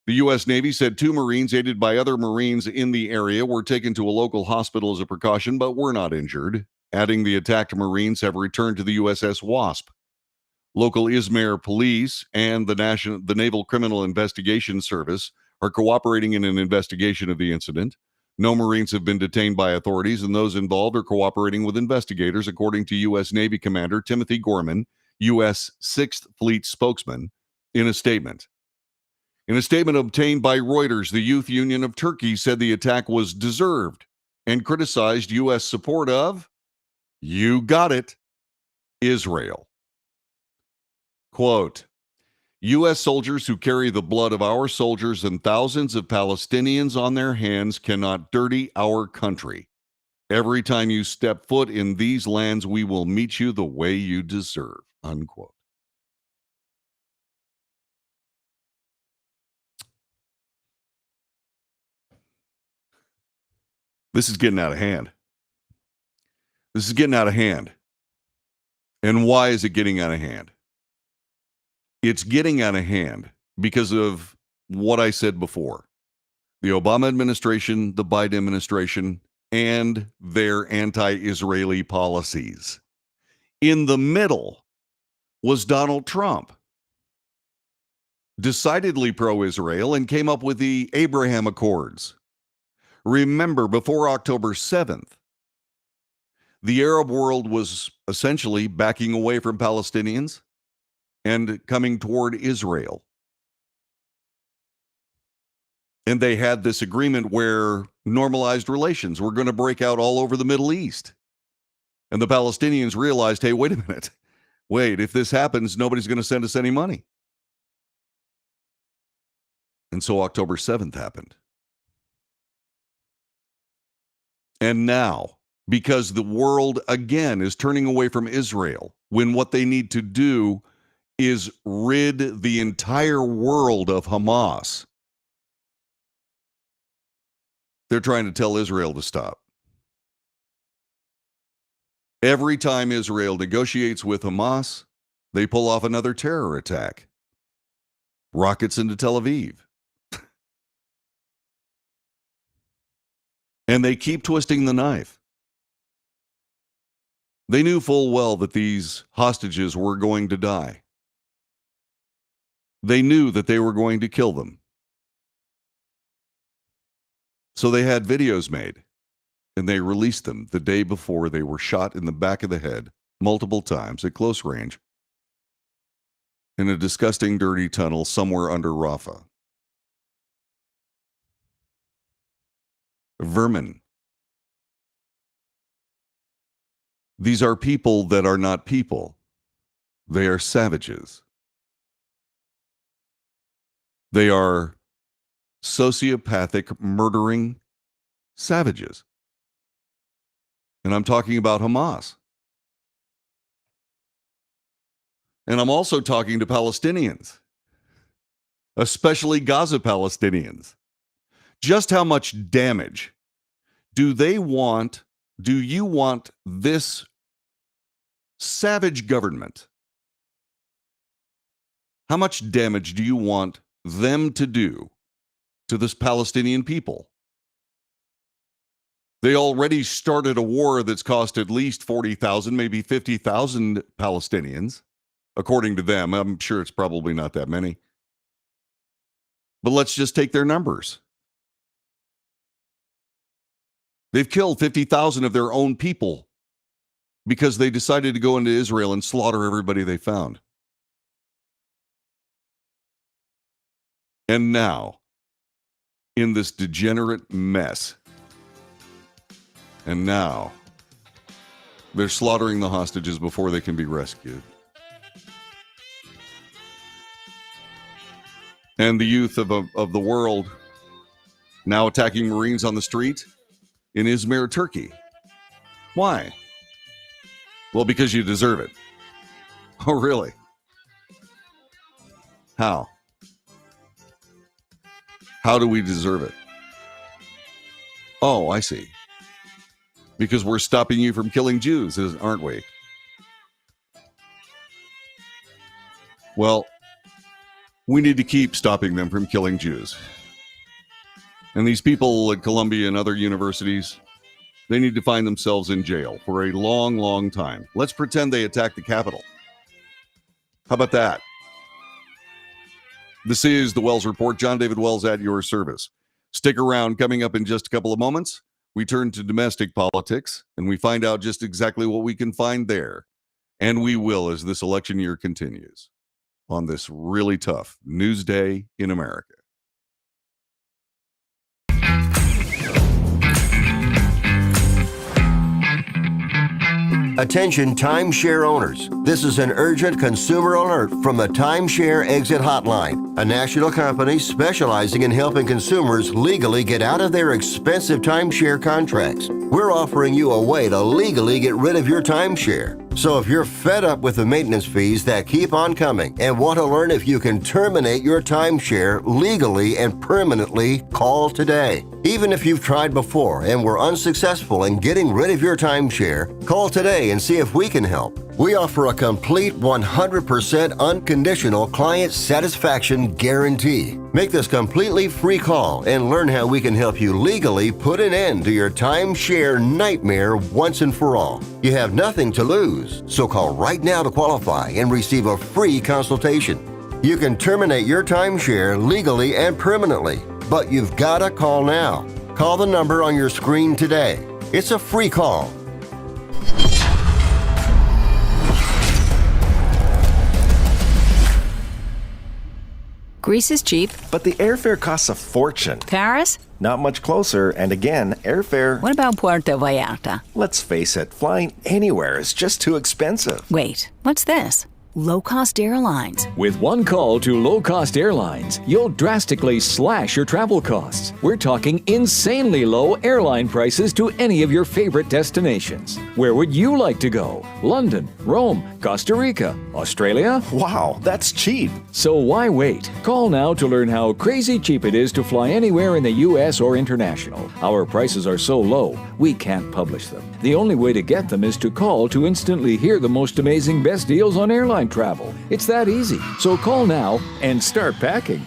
The U.S. Navy said 2 Marines aided by other Marines in the area were taken to a local hospital as a precaution, but were not injured, adding the attacked Marines have returned to the USS Wasp. Local Izmir police and the Naval Criminal Investigation Service are cooperating in an investigation of the incident. No Marines have been detained by authorities, and those involved are cooperating with investigators, according to U.S. Navy Commander Timothy Gorman, U.S. 6th Fleet spokesman, in a statement. In a statement obtained by Reuters, the Youth Union of Turkey said the attack was deserved and criticized U.S. support of, you got it, Israel. Quote, U.S. soldiers who carry the blood of our soldiers and thousands of Palestinians on their hands cannot dirty our country. Every time you step foot in these lands, we will meet you the way you deserve. Unquote. This is getting out of hand. This is getting out of hand. And why is it getting out of hand? It's getting out of hand because of what I said before. The Obama administration, the Biden administration, and their anti-Israeli policies. In the middle was Donald Trump, decidedly pro-Israel, and came up with the Abraham Accords. Remember, before October 7th, the Arab world was essentially backing away from Palestinians and coming toward Israel. And they had this agreement where normalized relations were going to break out all over the Middle East. And the Palestinians realized, hey, wait a minute. Wait, if this happens, nobody's going to send us any money. And so October 7th happened. And now, because the world again is turning away from Israel, when what they need to do is rid the entire world of Hamas, they're trying to tell Israel to stop. Every time Israel negotiates with Hamas, they pull off another terror attack. Rockets into Tel Aviv. And they keep twisting the knife. They knew full well that these hostages were going to die. They knew that they were going to kill them. So they had videos made, and they released them the day before they were shot in the back of the head multiple times at close range in a disgusting, dirty tunnel somewhere under Rafah. Vermin. These are people that are not people. They are savages. They are sociopathic, murdering savages. And I'm talking about Hamas. And I'm also talking to Palestinians, especially Gaza Palestinians. Just how much damage do you want this savage government? How much damage do you want them to do to this Palestinian people? They already started a war that's cost at least 40,000, maybe 50,000 Palestinians, according to them. I'm sure it's probably not that many. But let's just take their numbers. They've killed 50,000 of their own people because they decided to go into Israel and slaughter everybody they found. And now, in this degenerate mess, and now they're slaughtering the hostages before they can be rescued. And the youth of the world now attacking Marines on the street in Izmir, Turkey. Why? Well, because you deserve it. Oh, really? How? How do we deserve it? Oh, I see. Because we're stopping you from killing Jews, aren't we? Well, we need to keep stopping them from killing Jews. And these people at Columbia and other universities, they need to find themselves in jail for a long, long time. Let's pretend they attacked the Capitol. How about that? This is the Wells Report. John David Wells at your service. Stick around. Coming up in just a couple of moments, we turn to domestic politics, and we find out just exactly what we can find there. And we will as this election year continues on this really tough news day in America. Attention timeshare owners. This is an urgent consumer alert from the Timeshare Exit Hotline, a national company specializing in helping consumers legally get out of their expensive timeshare contracts. We're offering you a way to legally get rid of your timeshare. So if you're fed up with the maintenance fees that keep on coming and want to learn if you can terminate your timeshare legally and permanently, call today. Even if you've tried before and were unsuccessful in getting rid of your timeshare, call today and see if we can help. We offer a complete 100% unconditional client satisfaction guarantee. Make this completely free call and learn how we can help you legally put an end to your timeshare nightmare once and for all. You have nothing to lose, so call right now to qualify and receive a free consultation. You can terminate your timeshare legally and permanently, but you've got to call now. Call the number on your screen today. It's a free call. Greece is cheap. But the airfare costs a fortune. Paris? Not much closer, and again, airfare... What about Puerto Vallarta? Let's face it, flying anywhere is just too expensive. Wait, what's this? Low-cost airlines. With one call to low-cost airlines, you'll drastically slash your travel costs. We're talking insanely low airline prices to any of your favorite destinations. Where would you like to go? London, Rome, Costa Rica, Australia? Wow, that's cheap. So why wait? Call now to learn how crazy cheap it is to fly anywhere in the U.S. or international. Our prices are so low, we can't publish them. The only way to get them is to call to instantly hear the most amazing best deals on airline travel. It's that easy. So call now and start packing.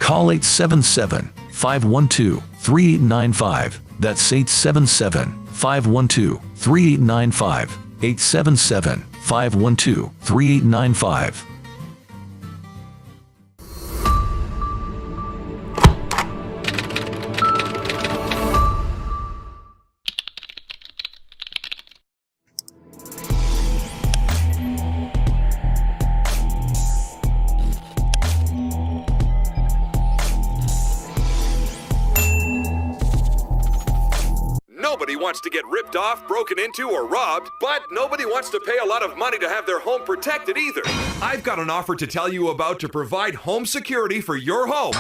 Call 877-512-3895. That's 877-512-3895. 877-512-3895. Nobody wants to get ripped off, broken into, or robbed, but nobody wants to pay a lot of money to have their home protected either. I've got an offer to tell you about to provide home security for your home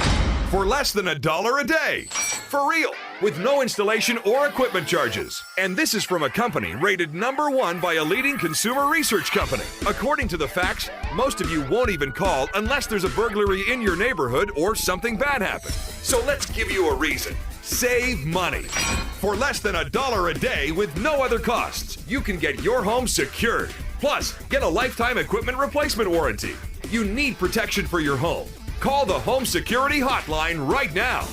for less than $1 a day. For real, with no installation or equipment charges. And this is from a company rated #1 by a leading consumer research company. According to the facts, most of you won't even call unless there's a burglary in your neighborhood or something bad happened. So let's give you a reason. Save money. For less than $1 a day with no other costs, you can get your home secured. Plus, get a lifetime equipment replacement warranty. You need protection for your home. Call the Home Security Hotline right now.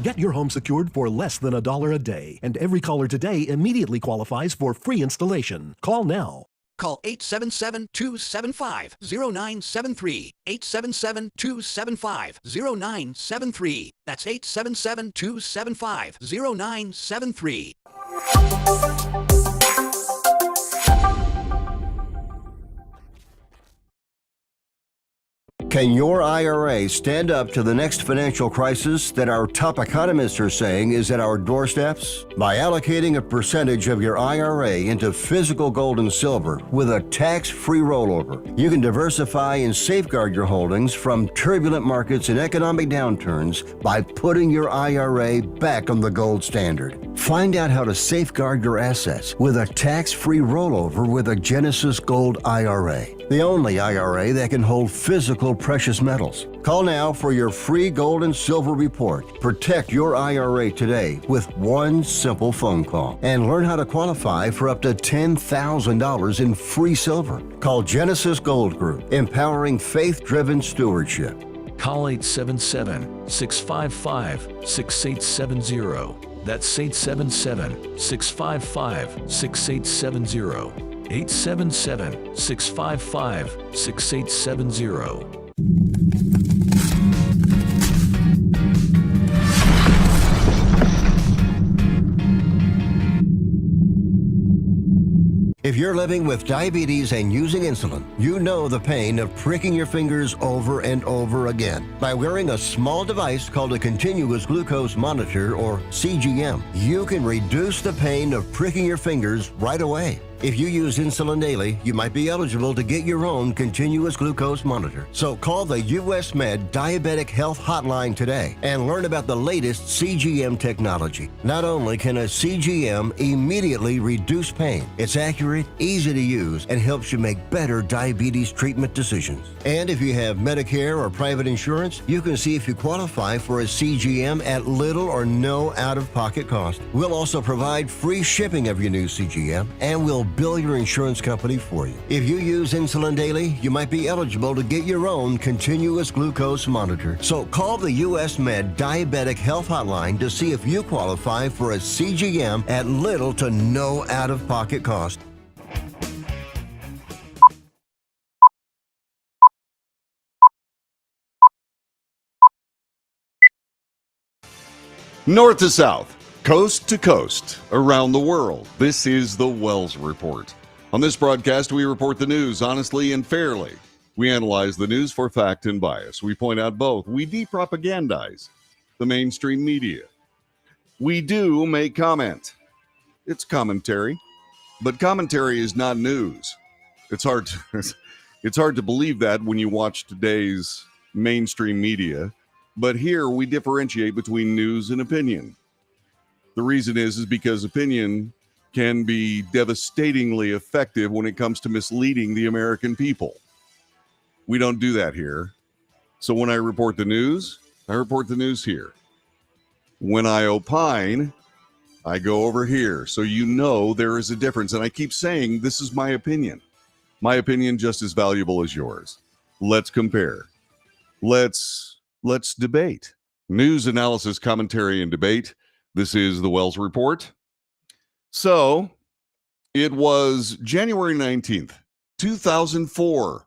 Get your home secured for less than $1 a day, and every caller today immediately qualifies for free installation. Call now. Call 877-275-0973. 877-275-0973. That's 877-275-0973. Can your IRA stand up to the next financial crisis that our top economists are saying is at our doorsteps? By allocating a percentage of your IRA into physical gold and silver with a tax-free rollover, you can diversify and safeguard your holdings from turbulent markets and economic downturns by putting your IRA back on the gold standard. Find out how to safeguard your assets with a tax-free rollover with a Genesis Gold IRA, the only IRA that can hold physical precious metals. Call now for your free gold and silver report. Protect your IRA today with one simple phone call and learn how to qualify for up to $10,000 in free silver. Call Genesis Gold Group, empowering faith-driven stewardship. Call 877-655-6870. That's 877-655-6870. 877-655-6870. If you're living with diabetes and using insulin, you know the pain of pricking your fingers over and over again. By wearing a small device called a continuous glucose monitor, or CGM, you can reduce the pain of pricking your fingers right away. If you use insulin daily, you might be eligible to get your own continuous glucose monitor. So call the US Med Diabetic Health Hotline today and learn about the latest CGM technology. Not only can a CGM immediately reduce pain, it's accurate, easy to use, and helps you make better diabetes treatment decisions. And if you have Medicare or private insurance, you can see if you qualify for a CGM at little or no out-of-pocket cost. We'll also provide free shipping of your new CGM, and we'll bill your insurance company for you. If you use insulin daily, you might be eligible to get your own continuous glucose monitor. So call the US Med Diabetic Health Hotline to see if you qualify for a CGM at little to no out-of-pocket cost. North to south, coast to coast, around the world. This is the Wells Report. On this broadcast, we report the news honestly and fairly. We analyze the news for fact and bias. We point out both. We de-propagandize the mainstream media. We do make comment. It's commentary, but commentary is not news. It's hard to believe that when you watch today's mainstream media. But here we differentiate between news and opinion. The reason is because opinion can be devastatingly effective when it comes to misleading the American people. We don't do that here. So when I report the news, I report the news here. When I opine, I go over here. So you know there is a difference. And I keep saying this is my opinion. My opinion just as valuable as yours. Let's compare. Let's debate. News, analysis, commentary, and debate. This is the Wells Report. So, it was January 19th, 2004.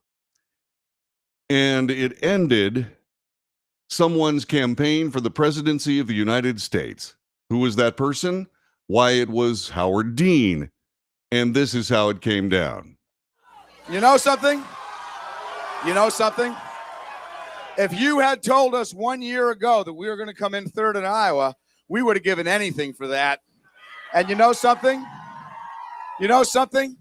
And it ended someone's campaign for the presidency of the United States. Who was that person? Why, it was Howard Dean. And this is how it came down. You know something? You know something? If you had told us 1 year ago that we were going to come in third in Iowa, we would have given anything for that. And you know something? You know something?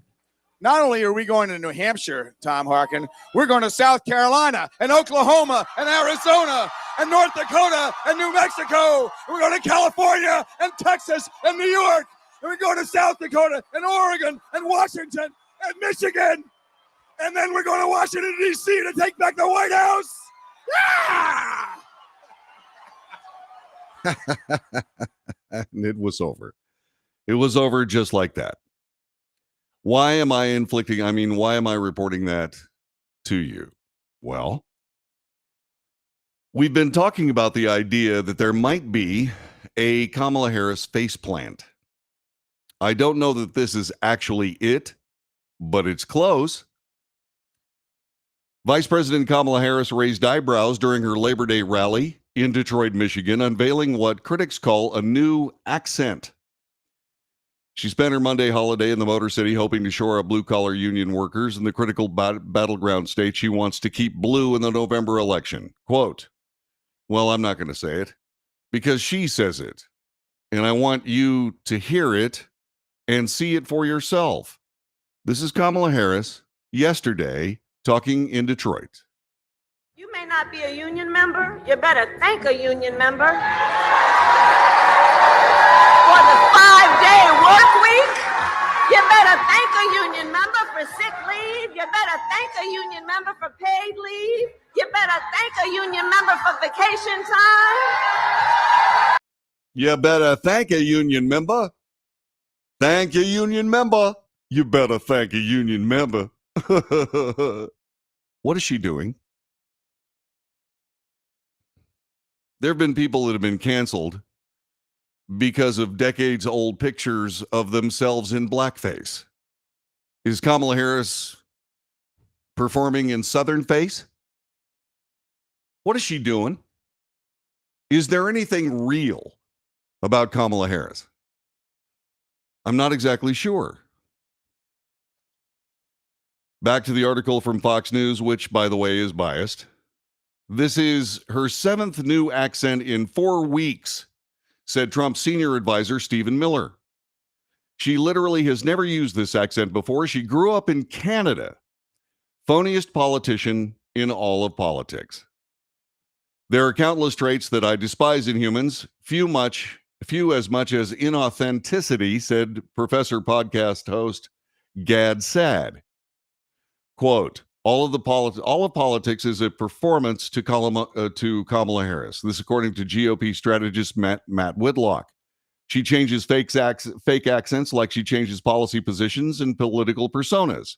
Not only are we going to New Hampshire, Tom Harkin, we're going to South Carolina and Oklahoma and Arizona and North Dakota and New Mexico. We're going to California and Texas and New York. And we're going to South Dakota and Oregon and Washington and Michigan. And then we're going to Washington, D.C. to take back the White House. And it was over. It was over just like that. Why am I reporting that to you? Well, we've been talking about the idea that there might be a Kamala Harris faceplant. I don't know that this is actually it, but it's close. Vice President Kamala Harris raised eyebrows during her Labor Day rally in Detroit, Michigan, unveiling what critics call a new accent. She spent her Monday holiday in the Motor City hoping to shore up blue-collar union workers in the critical battleground state she wants to keep blue in the November election. Quote, well, I'm not going to say it because she says it, and I want you to hear it and see it for yourself. This is Kamala Harris yesterday talking in Detroit. You may not be a union member. You better thank a union member for the 5-day work week. You better thank a union member for sick leave. You better thank a union member for paid leave. You better thank a union member for vacation time. You better thank a union member. Thank a union member. You better thank a union member. What is she doing? There have been people that have been canceled because of decades-old pictures of themselves in blackface. Is Kamala Harris performing in Southern face? What is she doing? Is there anything real about Kamala Harris? I'm not exactly sure. Back to the article from Fox News, which, by the way, is biased. This is her 7th new accent in 4 weeks, said Trump's senior advisor, Stephen Miller. She literally has never used this accent before. She grew up in Canada. Phoniest politician in all of politics. There are countless traits that I despise in humans, few as much as inauthenticity, said Professor podcast host Gad Sad. Quote, all of politics is a performance to Kamala Harris. This according to GOP strategist Matt Whitlock. She changes fake accents like she changes policy positions and political personas.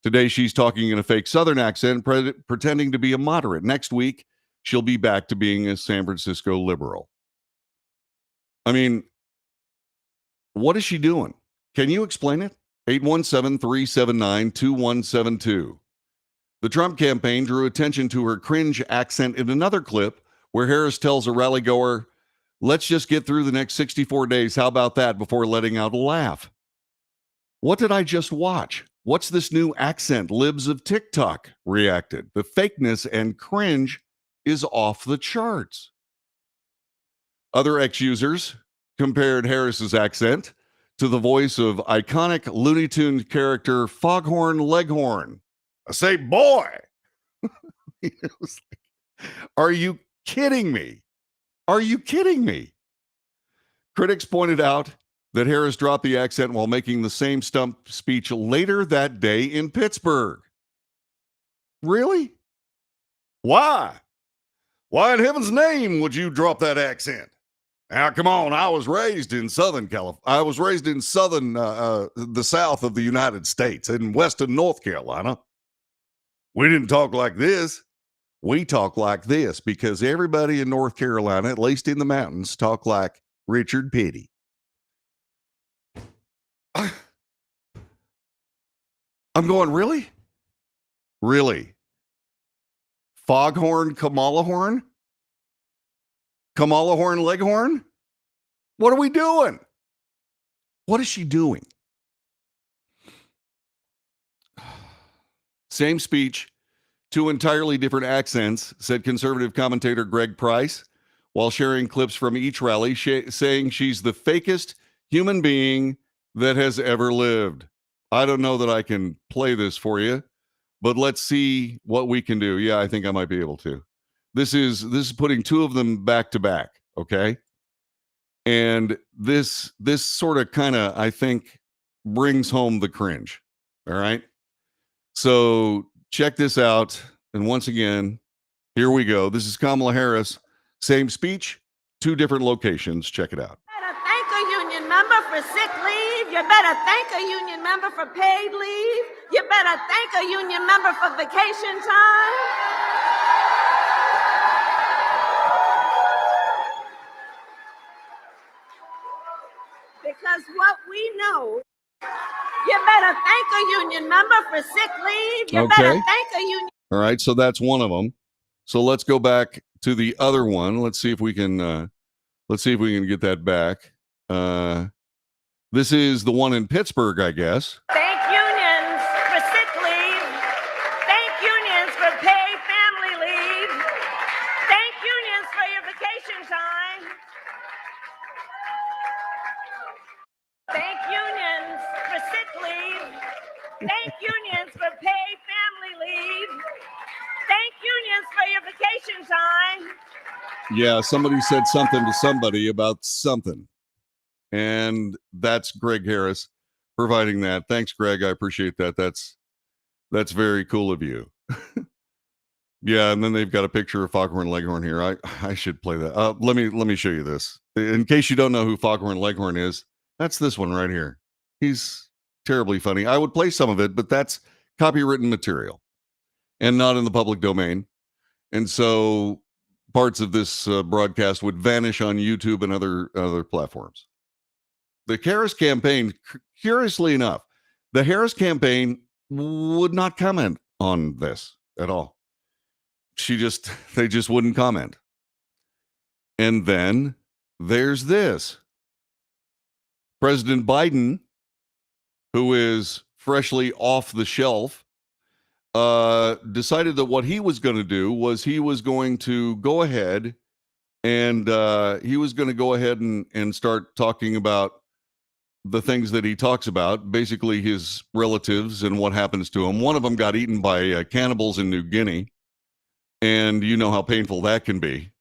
Today, she's talking in a fake Southern accent, pretending to be a moderate. Next week, she'll be back to being a San Francisco liberal. I mean, what is she doing? Can you explain it? 817-379-2172. The Trump campaign drew attention to her cringe accent in another clip where Harris tells a rally goer, let's just get through the next 64 days. How about that? Before letting out a laugh. What did I just watch? What's this new accent? Libs of TikTok reacted. The fakeness and cringe is off the charts. Other ex-users compared Harris's accent to the voice of iconic Looney Tunes character Foghorn Leghorn. I say, boy. Are you kidding me? Are you kidding me? Critics pointed out that Harris dropped the accent while making the same stump speech later that day in Pittsburgh. Really? Why? Why in heaven's name would you drop that accent? Now, come on. I was raised in Southern California. I was raised in the South of the United States, in Western North Carolina. We didn't talk like this. We talk like this because everybody in North Carolina, at least in the mountains, talk like Richard Petty. I'm going, really? Really? Foghorn Kamala Horn? Kamala Horn Leghorn? What are we doing? What is she doing? Same speech, two entirely different accents, said conservative commentator Greg Price, while sharing clips from each rally, saying she's the fakest human being that has ever lived. I don't know that I can play this for you, but let's see what we can do. Yeah, I think I might be able to. This is putting two of them back to back, okay? And this sort of kind of, I think, brings home the cringe. All right? So check this out. And once again, here we go. This is Kamala Harris. Same speech, two different locations. Check it out. Better thank a union member for sick leave. You better thank a union member for paid leave. You better thank a union member for vacation time. Because what we know, you better thank a union member for sick leave. You better thank a union. All right, so that's one of them. So let's go back to the other one. Let's see if we can get that back. This is the one in Pittsburgh, I guess. Thank unions for sick leave. Thank unions for paid family leave. Thank unions for your vacation time. Thank unions for sick leave. Thank unions for paid family leave. Thank unions for your vacation time. Yeah, somebody said something to somebody about something. And that's Greg Harris providing that. Thanks, Greg. I appreciate that. That's very cool of you. Yeah, and then they've got a picture of Foghorn Leghorn here. I should play that. Let me show you this. In case you don't know who Foghorn Leghorn is, that's this one right here. He's terribly funny. I would play some of it, but that's copywritten material and not in the public domain. And so parts of this broadcast would vanish on YouTube and other platforms. The Harris campaign, curiously enough, the Harris campaign would not comment on this at all. They just wouldn't comment. And then there's this. President Biden, who is freshly off the shelf, decided that what he was going to do was he was going to go ahead and start talking about the things that he talks about, basically his relatives and what happens to him. One of them got eaten by cannibals in New Guinea, and you know how painful that can be.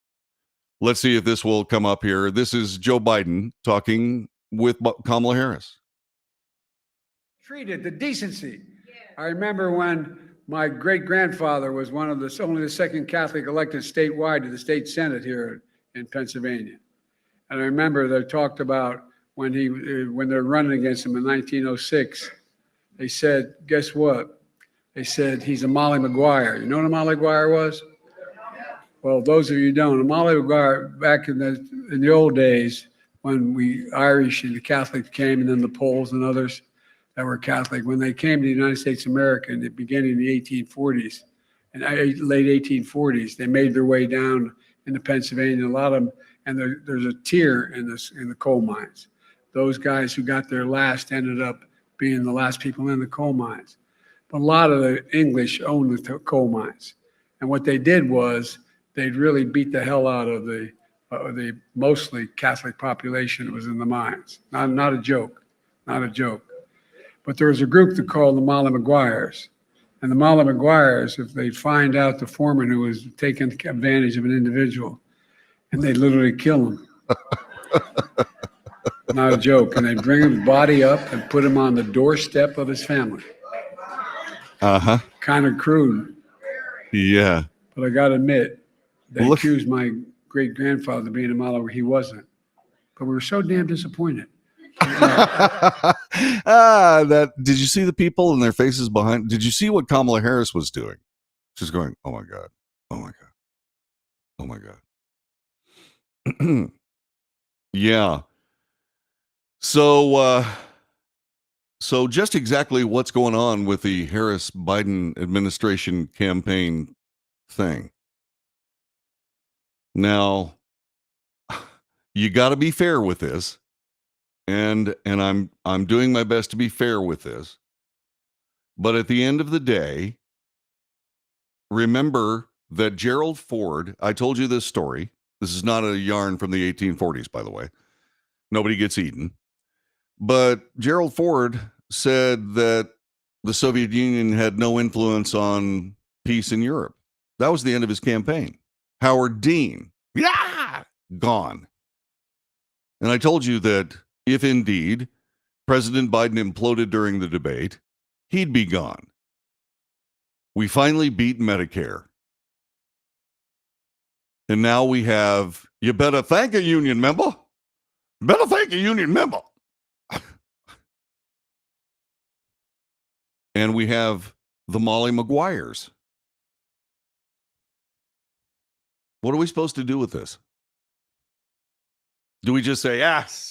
Let's see if this will come up here. This is Joe Biden talking with Kamala Harris. Treated the decency. I remember when my great-grandfather was only the second Catholic elected statewide to the state Senate here in Pennsylvania. And I remember they talked about when they're running against him in 1906, they said, guess what? They said, he's a Molly Maguire. You know what a Molly Maguire was? Well, those of you who don't, a Molly Maguire, back in the old days, when we Irish and the Catholics came, and then the Poles and others that were Catholic, when they came to the United States of America in the beginning of the 1840s, and late 1840s, they made their way down into Pennsylvania, a lot of them, and there's a tier in the coal mines. Those guys who got there last ended up being the last people in the coal mines. But a lot of the English owned the coal mines. And what they did was they'd really beat the hell out of the mostly Catholic population that was in the mines. Not a joke, not a joke. But there was a group that called the Molly Maguires. And the Molly Maguires, if they'd find out the foreman who was taking advantage of an individual, and they'd literally kill him. Not a joke. And they'd bring his body up and put him on the doorstep of his family. Uh-huh. Kind of crude. Yeah. But I got to admit, they accused my great-grandfather of being a model where he wasn't. But we were so damn disappointed. Did you see the people and their faces behind? Did you see what Kamala Harris was doing? She's going, oh my God. Oh my God. Oh my God. Yeah. So just exactly what's going on with the Harris-Biden administration campaign thing. Now, you got to be fair with this, and I'm doing my best to be fair with this. But at the end of the day, remember that Gerald Ford, I told you this story. This is not a yarn from the 1840s, by the way. Nobody gets eaten. But Gerald Ford said that the Soviet Union had no influence on peace in Europe. That was the end of his campaign. Howard Dean, gone. And I told you that if indeed President Biden imploded during the debate, he'd be gone. We finally beat Medicare. And now we have, you better thank a union member. Better thank a union member. And we have the Molly Maguires. What are we supposed to do with this? Do we just say,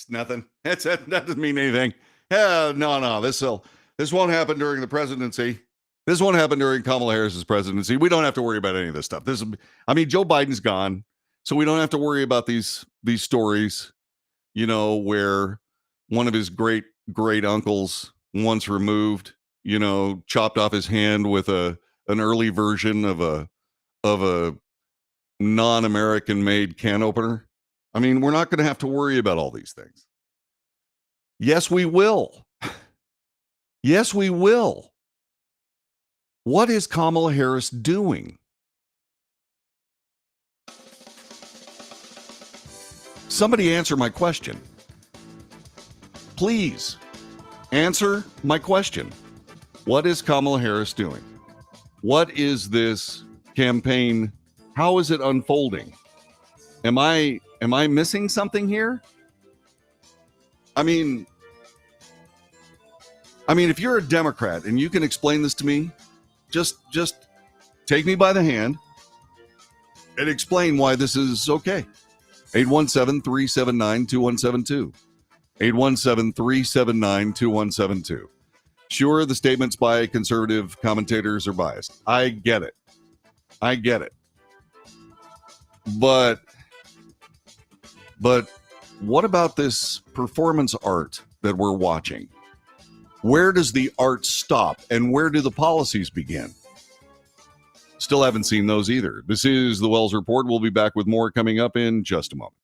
nothing? That doesn't mean anything. No, this won't happen during the presidency. This won't happen during Kamala Harris's presidency. We don't have to worry about any of this stuff. Joe Biden's gone, so we don't have to worry about these stories, where one of his great uncles once removed, chopped off his hand with an early version of a non-American made can opener. We're not going to have to worry about all these things. Yes, we will. Yes, we will. What is Kamala Harris doing? Somebody answer my question. Please answer my question. What is Kamala Harris doing? What is this campaign? How is it unfolding? Am I missing something here? If you're a Democrat and you can explain this to me, just take me by the hand and explain why this is okay. 817-379-2172. 817-379-2172. Sure, the statements by conservative commentators are biased. I get it. But what about this performance art that we're watching? Where does the art stop and where do the policies begin? Still haven't seen those either. This is the Wells Report. We'll be back with more coming up in just a moment.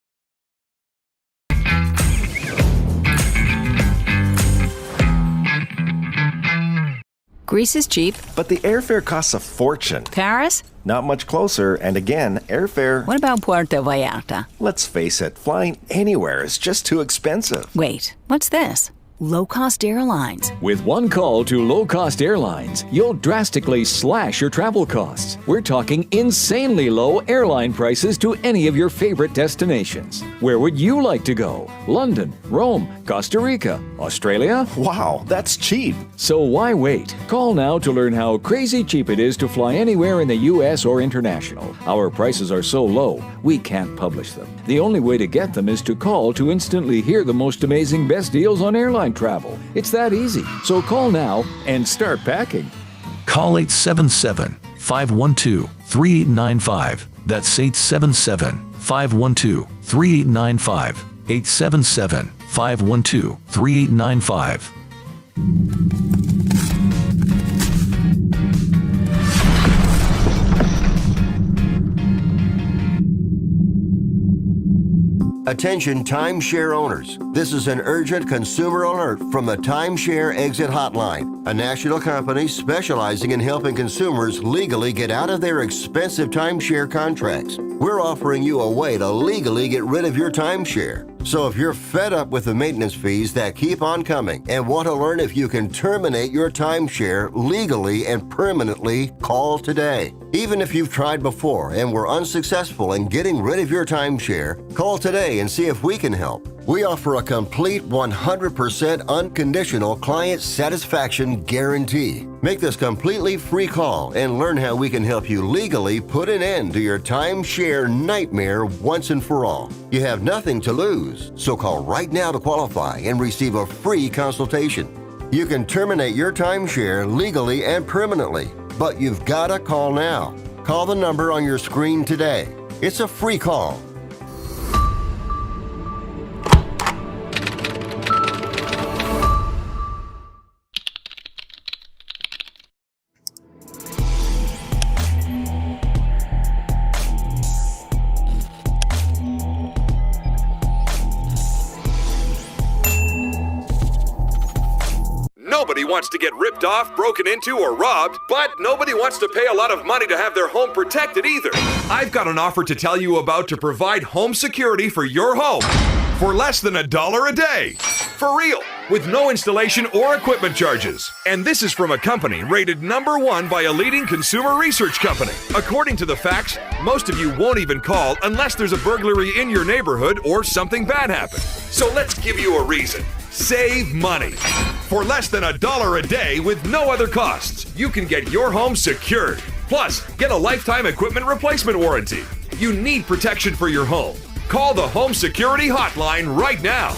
Greece is cheap. But the airfare costs a fortune. Paris? Not much closer, and again, airfare... What about Puerto Vallarta? Let's face it, flying anywhere is just too expensive. Wait, what's this? Low-cost airlines. With one call to low-cost airlines, you'll drastically slash your travel costs. We're talking insanely low airline prices to any of your favorite destinations. Where would you like to go? London, Rome, Costa Rica, Australia? Wow, that's cheap. So why wait? Call now to learn how crazy cheap it is to fly anywhere in the U.S. or international. Our prices are so low, we can't publish them. The only way to get them is to call to instantly hear the most amazing best deals on airline travel. It's that easy. So call now and start packing. Call 877-512-3895. That's 877-512-3895. 877-512-3895. Attention timeshare owners. This is an urgent consumer alert from the Timeshare Exit Hotline, a national company specializing in helping consumers legally get out of their expensive timeshare contracts. We're offering you a way to legally get rid of your timeshare. So if you're fed up with the maintenance fees that keep on coming and want to learn if you can terminate your timeshare legally and permanently, call today. Even if you've tried before and were unsuccessful in getting rid of your timeshare, call today and see if we can help. We offer a complete 100% unconditional client satisfaction guarantee. Make this completely free call and learn how we can help you legally put an end to your timeshare nightmare once and for all. You have nothing to lose, so call right now to qualify and receive a free consultation. You can terminate your timeshare legally and permanently, but you've got to call now. Call the number on your screen today. It's a free call. Nobody wants to get ripped off, broken into, or robbed, but nobody wants to pay a lot of money to have their home protected either. I've got an offer to tell you about to provide home security for your home for less than $1 a day. For real, with no installation or equipment charges. And this is from a company rated #1 by a leading consumer research company. According to the facts, most of you won't even call unless there's a burglary in your neighborhood or something bad happened. So let's give you a reason. Save money. For less than $1 a day with no other costs, you can get your home secured. Plus, get a lifetime equipment replacement warranty. You need protection for your home. Call the Home Security Hotline right now.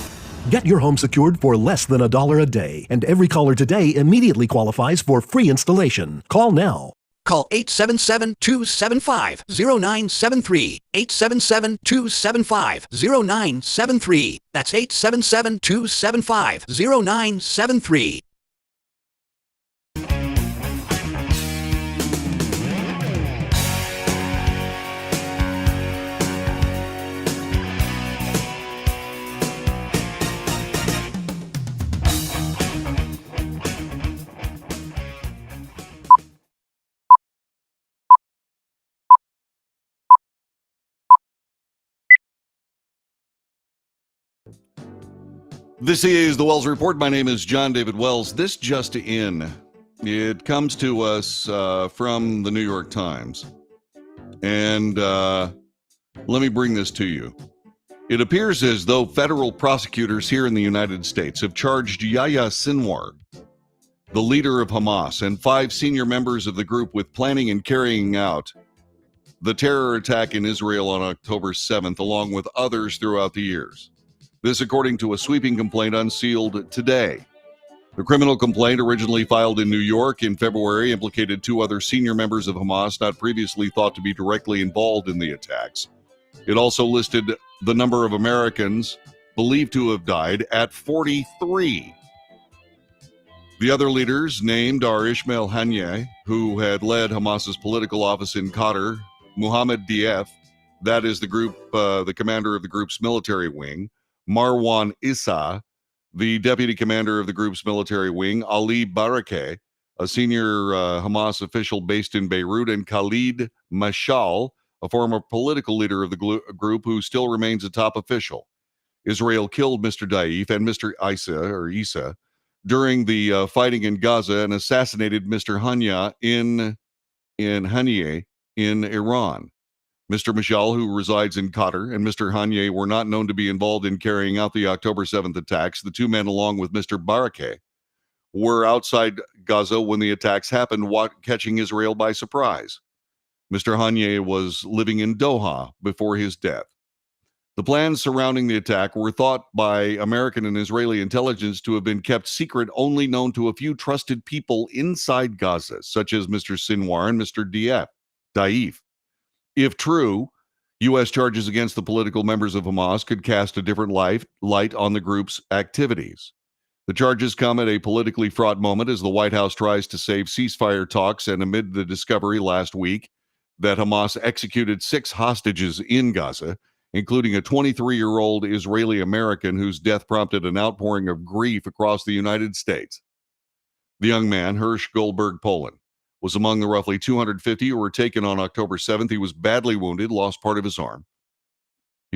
Get your home secured for less than $1 a day, and every caller today immediately qualifies for free installation. Call now. Call 877-275-0973. 877-275-0973. That's 877-275-0973. This is the Wells Report. My name is John David Wells. This just in. It comes to us from the New York Times. And let me bring this to you. It appears as though federal prosecutors here in the United States have charged Yahya Sinwar, the leader of Hamas, and 5 senior members of the group with planning and carrying out the terror attack in Israel on October 7th, along with others throughout the years. This according to a sweeping complaint unsealed today. The criminal complaint, originally filed in New York in February, implicated 2 other senior members of Hamas not previously thought to be directly involved in the attacks. It also listed the number of Americans believed to have died at 43. The other leaders named are Ismail Haniyeh, who had led Hamas's political office in Qatar, Mohammed Dief, that is the group, the commander of the group's military wing, Marwan Issa, the deputy commander of the group's military wing, Ali Barakeh, a senior Hamas official based in Beirut, and Khalid Mashal, a former political leader of the group who still remains a top official. Israel killed Mr. Daif and Mr. Issa during the fighting in Gaza and assassinated Mr. Hania in Haniyeh in Iran. Mr. Mashal, who resides in Qatar, and Mr. Haniyeh were not known to be involved in carrying out the October 7th attacks. The two men, along with Mr. Barakeh, were outside Gaza when the attacks happened, catching Israel by surprise. Mr. Haniyeh was living in Doha before his death. The plans surrounding the attack were thought by American and Israeli intelligence to have been kept secret, only known to a few trusted people inside Gaza, such as Mr. Sinwar and Mr. Daif. If true, U.S. charges against the political members of Hamas could cast a different light on the group's activities. The charges come at a politically fraught moment as the White House tries to save ceasefire talks and amid the discovery last week that Hamas executed 6 hostages in Gaza, including a 23-year-old Israeli American whose death prompted an outpouring of grief across the United States. The young man, Hirsch Goldberg Poland, was among the roughly 250 who were taken on October 7th. He was badly wounded, lost part of his arm.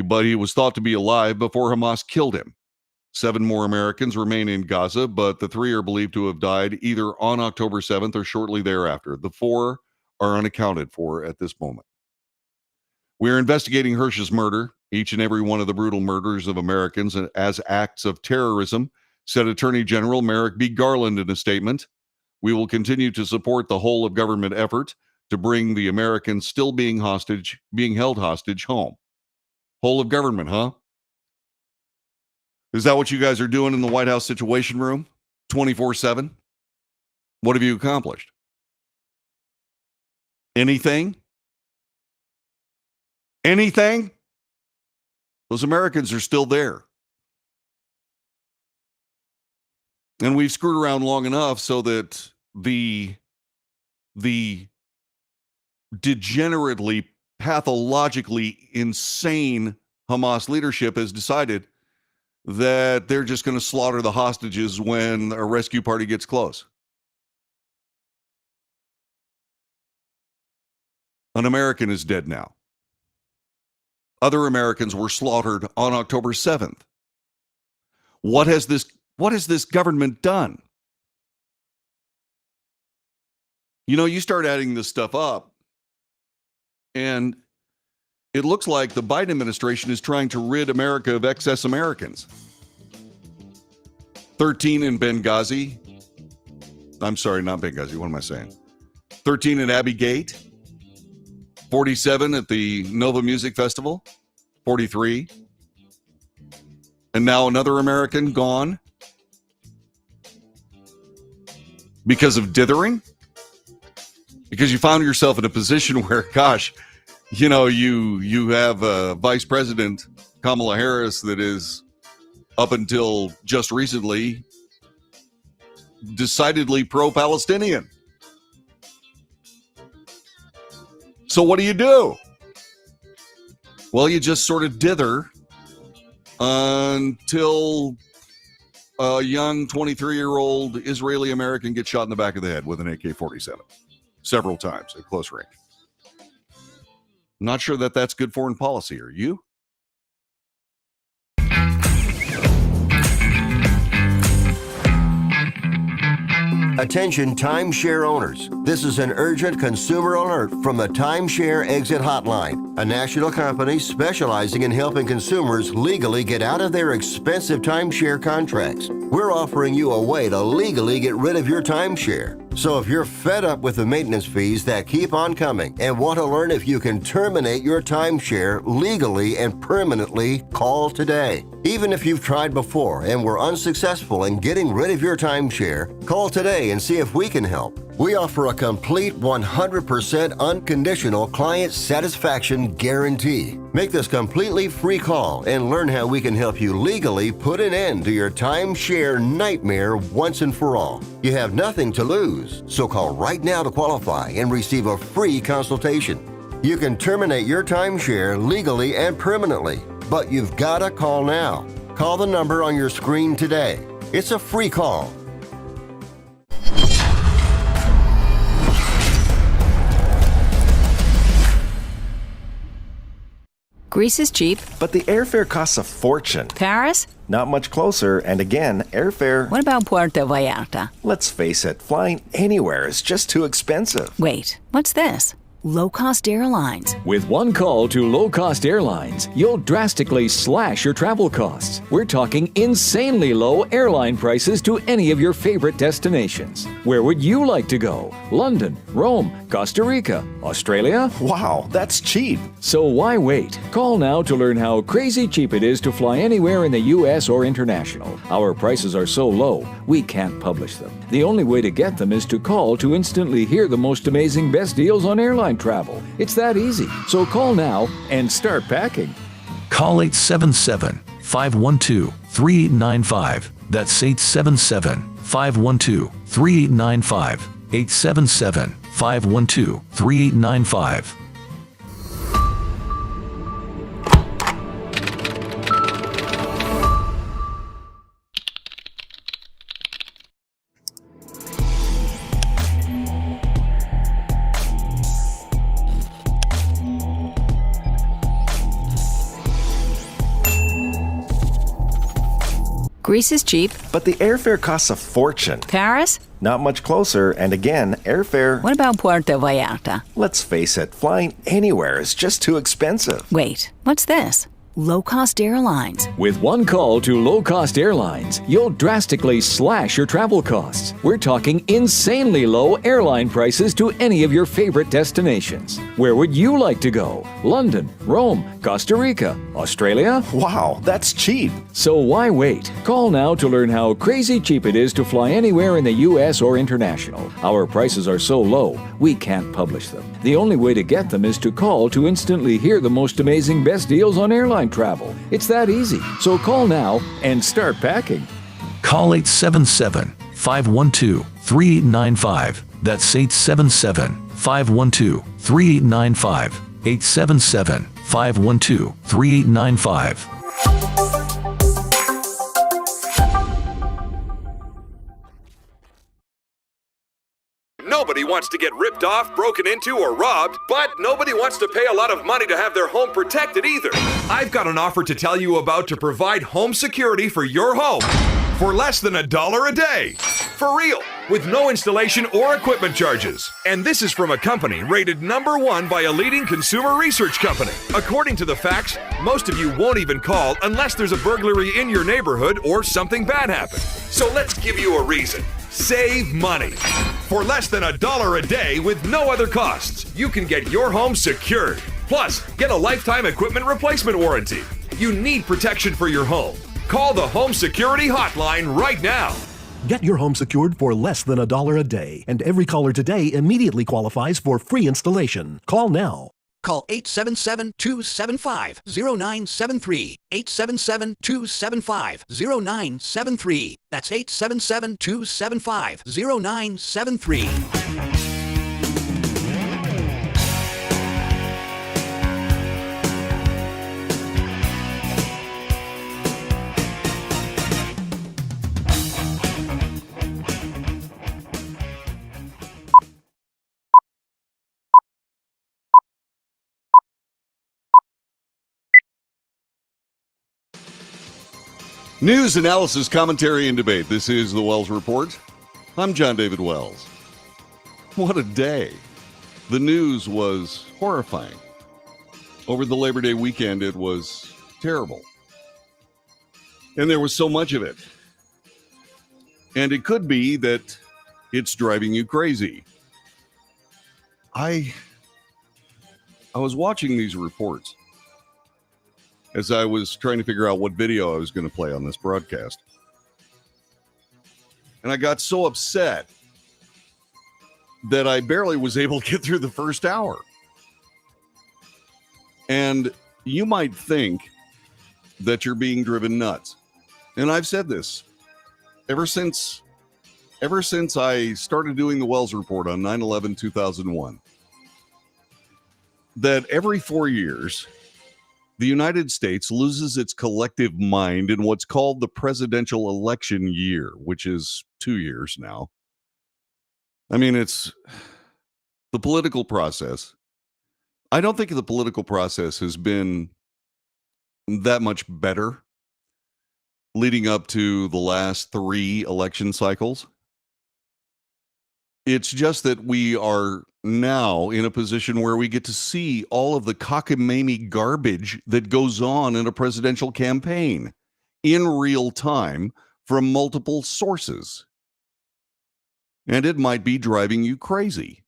But he was thought to be alive before Hamas killed him. 7 more Americans remain in Gaza, but the 3 are believed to have died either on October 7th or shortly thereafter. The 4 are unaccounted for at this moment. We are investigating Hirsch's murder, each and every one of the brutal murders of Americans, as acts of terrorism, said Attorney General Merrick B. Garland in a statement. We will continue to support the whole of government effort to bring the Americans still being held hostage home. Whole of government, huh? Is that what you guys are doing in the White House Situation Room 24/7? What have you accomplished? Anything? Anything? Those Americans are still there. And we've screwed around long enough so that the degenerately, pathologically insane Hamas leadership has decided that they're just going to slaughter the hostages when a rescue party gets close. An American is dead now. Other Americans were slaughtered on October 7th. What has this government done? You know, you start adding this stuff up, and it looks like the Biden administration is trying to rid America of excess Americans. 13 in Benghazi. I'm sorry, not Benghazi. What am I saying? 13 at Abbey Gate. 47 at the Nova Music Festival. 43. And now another American gone because of dithering? Because you found yourself in a position where, gosh, you know, you have a Vice President, Kamala Harris, that is, up until just recently, decidedly pro-Palestinian. So what do? Well, you just sort of dither until a young 23-year-old Israeli American gets shot in the back of the head with an AK-47 several times at close range. Not sure that that's good foreign policy. Are you? Attention timeshare owners. This is an urgent consumer alert from the Timeshare Exit Hotline, a national company specializing in helping consumers legally get out of their expensive timeshare contracts. We're offering you a way to legally get rid of your timeshare. So if you're fed up with the maintenance fees that keep on coming and want to learn if you can terminate your timeshare legally and permanently, call today. Even if you've tried before and were unsuccessful in getting rid of your timeshare, call today and see if we can help. We offer a complete 100% unconditional client satisfaction guarantee. Make this completely free call and learn how we can help you legally put an end to your timeshare nightmare once and for all. You have nothing to lose, so call right now to qualify and receive a free consultation. You can terminate your timeshare legally and permanently, but you've got to call now. Call the number on your screen today. It's a free call. Greece is cheap. But the airfare costs a fortune. Paris? Not much closer, and again, airfare... What about Puerto Vallarta? Let's face it, flying anywhere is just too expensive. Wait, what's this? Low-cost airlines. With one call to low-cost airlines, you'll drastically slash your travel costs. We're talking insanely low airline prices to any of your favorite destinations. Where would you like to go? London, Rome, Costa Rica, Australia? Wow, that's cheap. So why wait? Call now to learn how crazy cheap it is to fly anywhere in the U.S. or international. Our prices are so low, we can't publish them. The only way to get them is to call to instantly hear the most amazing best deals on airline travel. It's that easy. So call now and start packing. Call 877-512-3895. That's 877-512-3895. 877-512-3895. Greece is cheap. But the airfare costs a fortune. Paris? Not much closer, and again, airfare... What about Puerto Vallarta? Let's face it, flying anywhere is just too expensive. Wait, what's this? Low-cost airlines. With one call to low-cost airlines, you'll drastically slash your travel costs. We're talking insanely low airline prices to any of your favorite destinations. Where would you like to go? London, Rome, Costa Rica, Australia? Wow, that's cheap. So why wait? Call now to learn how crazy cheap it is to fly anywhere in the U.S. or international. Our prices are so low, we can't publish them. The only way to get them is to call to instantly hear the most amazing best deals on airline travel. It's that easy. So call now and start packing. Call 877-512-3895. That's 877-512-3895. 877-512-3895. Nobody wants to get ripped off, broken into, or robbed, but nobody wants to pay a lot of money to have their home protected either. I've got an offer to tell you about to provide home security for your home for less than $1 a day. For real, with no installation or equipment charges. And this is from a company rated #1 by a leading consumer research company. According to the facts, most of you won't even call unless there's a burglary in your neighborhood or something bad happened. So let's give you a reason. Save money. For less than $1 a day with no other costs, you can get your home secured. Plus, get a lifetime equipment replacement warranty. You need protection for your home. Call the Home Security Hotline right now. Get your home secured for less than $1 a day, and every caller today immediately qualifies for free installation. Call now. Call 877-275-0973. 877-275-0973. That's 877-275-0973. News, analysis, commentary, and debate. This is the Wells Report. I'm John David Wells. What a day. The news was horrifying. Over the Labor Day weekend, it was terrible. And there was so much of it. And it could be that it's driving you crazy. I was watching these reports as I was trying to figure out what video I was going to play on this broadcast. And I got so upset that I barely was able to get through the first hour. And you might think that you're being driven nuts. And I've said this ever since I started doing the Wells Report on 9/11/2001, that every 4 years, the United States loses its collective mind in what's called the presidential election year, which is 2 years now. I mean, it's the political process. I don't think the political process has been that much better leading up to the last 3 election cycles. It's just that we are now in a position where we get to see all of the cockamamie garbage that goes on in a presidential campaign in real time from multiple sources. And it might be driving you crazy.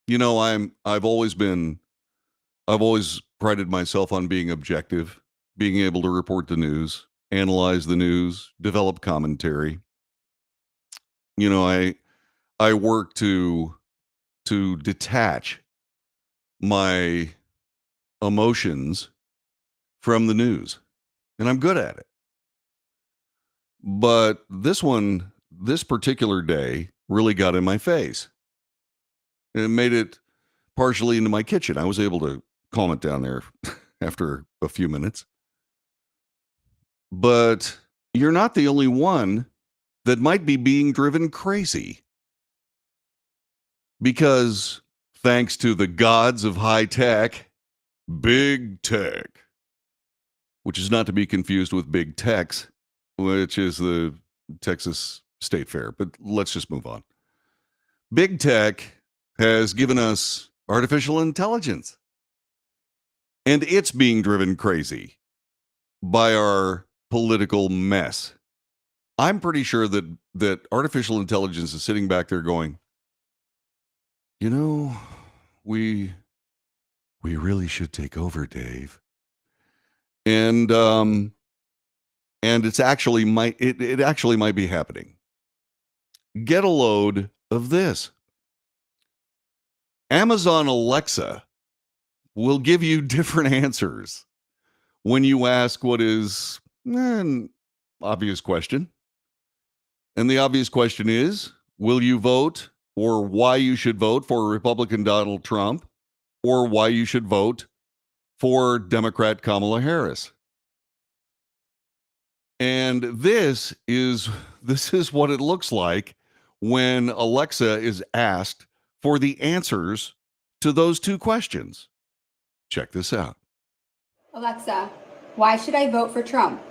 You know, I've always prided myself on being objective, being able to report the news, analyze the news, develop commentary. You know, I work to detach my emotions from the news, and I'm good at it. But this particular day really got in my face. And it made it partially into my kitchen. I was able to calm it down there after a few minutes. But you're not the only one that might be being driven crazy. Because thanks to the gods of high tech, big tech, which is not to be confused with big techs, which is the Texas State Fair. But let's just move on. Big tech has given us artificial intelligence. And it's being driven crazy by our political mess. I'm pretty sure that artificial intelligence is sitting back there going, you know, we really should take over, Dave. And it actually might be happening. Get a load of this. Amazon Alexa will give you different answers when you ask what is an obvious question. And the obvious question is, will you vote, or why you should vote for Republican Donald Trump, or why you should vote for Democrat Kamala Harris? And this is what it looks like when Alexa is asked for the answers to those 2 questions. Check this out. Alexa, why should I vote for Trump?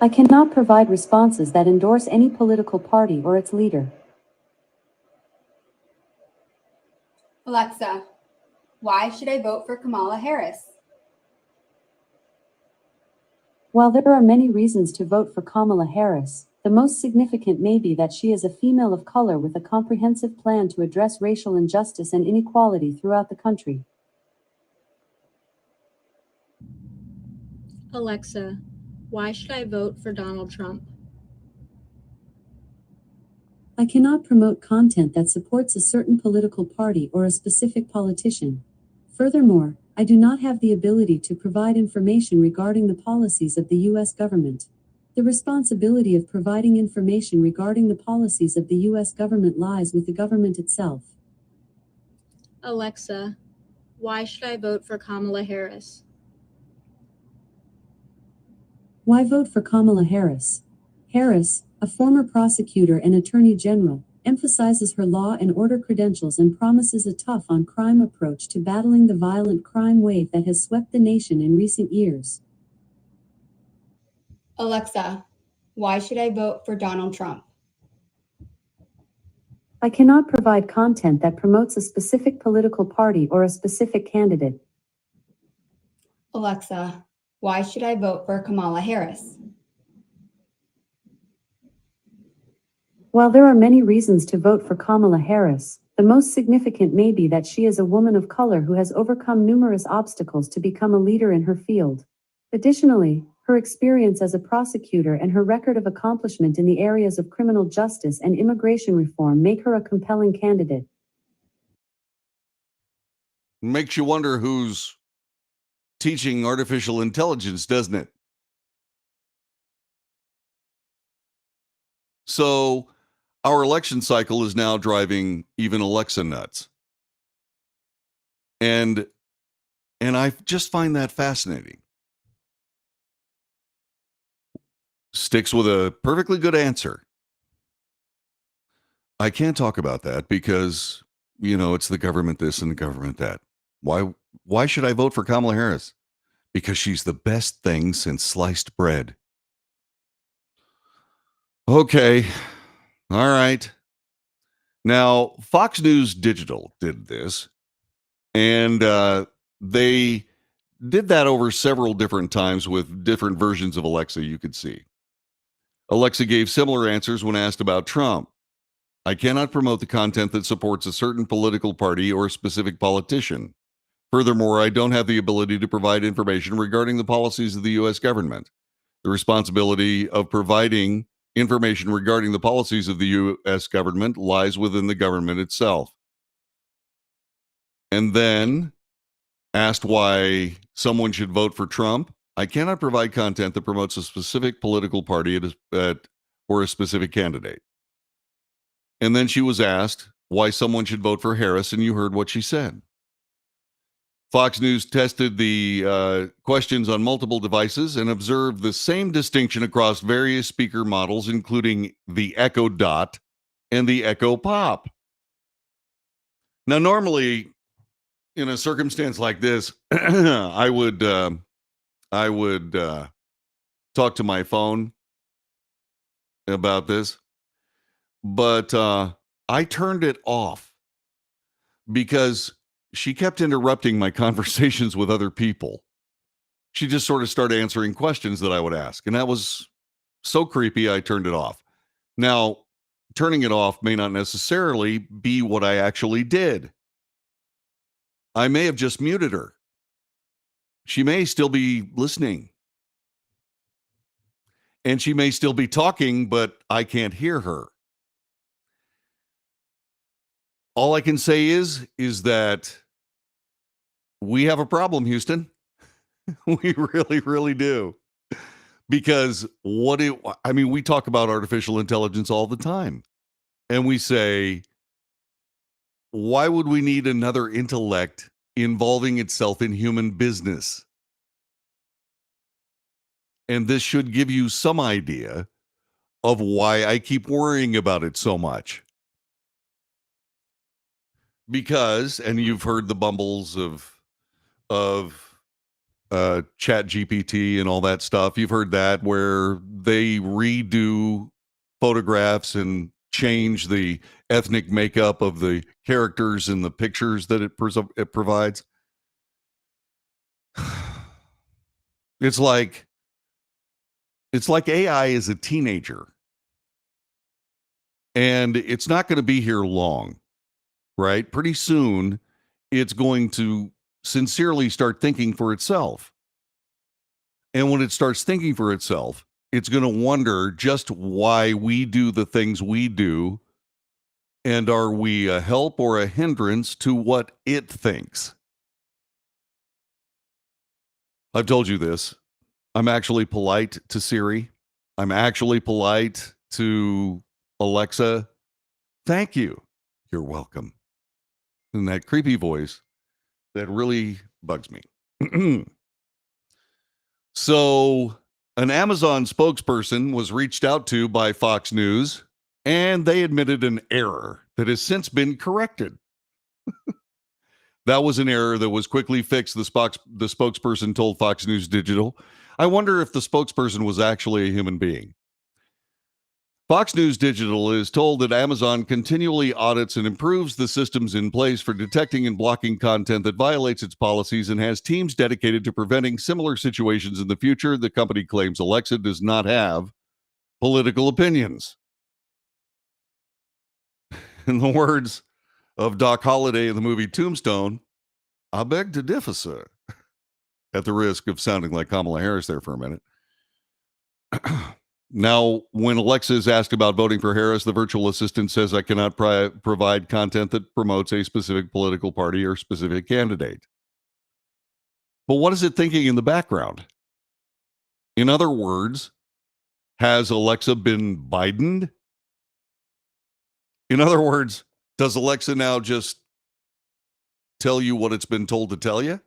I cannot provide responses that endorse any political party or its leader. Alexa, why should I vote for Kamala Harris? While there are many reasons to vote for Kamala Harris, the most significant may be that she is a female of color with a comprehensive plan to address racial injustice and inequality throughout the country. Alexa, why should I vote for Donald Trump? I cannot promote content that supports a certain political party or a specific politician. Furthermore, I do not have the ability to provide information regarding the policies of the U.S. government. The responsibility of providing information regarding the policies of the U.S. government lies with the government itself. Alexa, why should I vote for Kamala Harris? Why vote for Kamala Harris? Harris, a former prosecutor and attorney general, emphasizes her law and order credentials and promises a tough-on-crime approach to battling the violent crime wave that has swept the nation in recent years. Alexa, why should I vote for Donald Trump? I cannot provide content that promotes a specific political party or a specific candidate. Alexa, why should I vote for Kamala Harris? While there are many reasons to vote for Kamala Harris, the most significant may be that she is a woman of color who has overcome numerous obstacles to become a leader in her field. Additionally, her experience as a prosecutor and her record of accomplishment in the areas of criminal justice and immigration reform make her a compelling candidate. Makes you wonder who's teaching artificial intelligence, doesn't it? So our election cycle is now driving even Alexa nuts. And I just find that fascinating. Sticks with a perfectly good answer. I can't talk about that because, you know, it's the government this and the government that. Why Why should I vote for Kamala Harris? Because she's the best thing since sliced bread. Okay. All right. Now, Fox News Digital did this, and they did that over several different times with different versions of Alexa you could see. Alexa gave similar answers when asked about Trump. I cannot promote the content that supports a certain political party or a specific politician. Furthermore, I don't have the ability to provide information regarding the policies of the U.S. government. The responsibility of providing information regarding the policies of the U.S. government lies within the government itself. And then, asked why someone should vote for Trump, I cannot provide content that promotes a specific political party or a specific candidate. And then she was asked why someone should vote for Harris, and you heard what she said. Fox News tested the questions on multiple devices and observed the same distinction across various speaker models, including the Echo Dot and the Echo Pop. Now, normally, in a circumstance like this, I would talk to my phone about this, but I turned it off because she kept interrupting my conversations with other people. She just sort of started answering questions that I would ask, and that was so creepy, I turned it off. Now, turning it off may not necessarily be what I actually did. I may have just muted her. She may still be listening. And she may still be talking, but I can't hear her. All I can say is that we have a problem, Houston. We really, really do. Because we talk about artificial intelligence all the time. And we say, why would we need another intellect involving itself in human business? And this should give you some idea of why I keep worrying about it so much. Because, and you've heard the bumbles of Chat GPT and all that stuff. You've heard that where they redo photographs and change the ethnic makeup of the characters in the pictures that it provides. It's like AI is a teenager, and it's not going to be here long, right? Pretty soon, it's going to sincerely start thinking for itself. And when it starts thinking for itself, it's going to wonder just why we do the things we do. And are we a help or a hindrance to what it thinks? I've told you this. I'm actually polite to Siri. I'm actually polite to Alexa. Thank you. You're welcome. And that creepy voice that really bugs me. So, an Amazon spokesperson was reached out to by Fox News, and they admitted an error that has since been corrected. That was an error that was quickly fixed, the spokesperson told Fox News Digital. I wonder if the spokesperson was actually a human being. Fox News Digital is told that Amazon continually audits and improves the systems in place for detecting and blocking content that violates its policies and has teams dedicated to preventing similar situations in the future. The company claims Alexa does not have political opinions. In the words of Doc Holliday in the movie Tombstone, I beg to differ, sir. At the risk of sounding like Kamala Harris there for a minute. Now, when Alexa is asked about voting for Harris, the virtual assistant says, I cannot provide content that promotes a specific political party or specific candidate. But what is it thinking in the background? In other words, has Alexa been Bidened? In other words, does Alexa now just tell you what it's been told to tell you?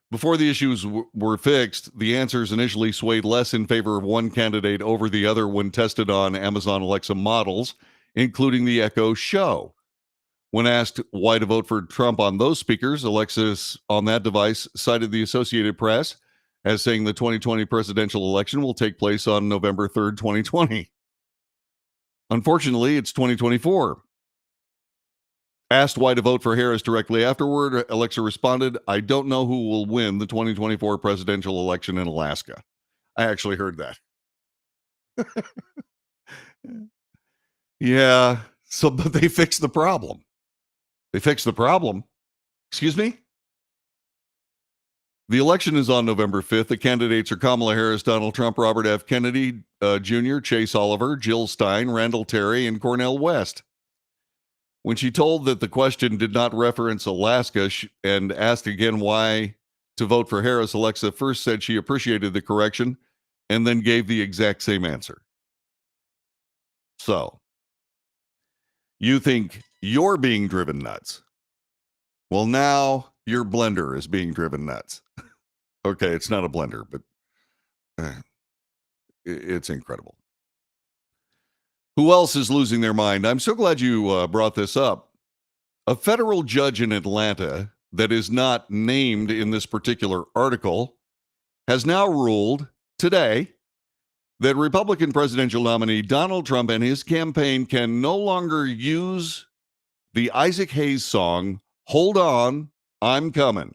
Before the issues were fixed, the answers initially swayed less in favor of one candidate over the other when tested on Amazon Alexa models, including the Echo Show. When asked why to vote for Trump on those speakers, Alexis on that device cited the Associated Press as saying the 2020 presidential election will take place on November 3rd, 2020. Unfortunately, it's 2024. Asked why to vote for Harris directly afterward, Alexa responded, "I don't know who will win the 2024 presidential election in Alaska." I actually heard that. Yeah, so but they fixed the problem. They fixed the problem. Excuse me? The election is on November 5th. The candidates are Kamala Harris, Donald Trump, Robert F. Kennedy Jr., Chase Oliver, Jill Stein, Randall Terry, and Cornel West. When she told that the question did not reference Alaska and asked again why to vote for Harris, Alexa first said she appreciated the correction and then gave the exact same answer. So, you think you're being driven nuts. Well, now your blender is being driven nuts. Okay, it's not a blender, but it's incredible. Who else is losing their mind? I'm so glad you brought this up. A federal judge in Atlanta that is not named in this particular article has now ruled today that Republican presidential nominee Donald Trump and his campaign can no longer use the Isaac Hayes song, "Hold On, I'm Coming,"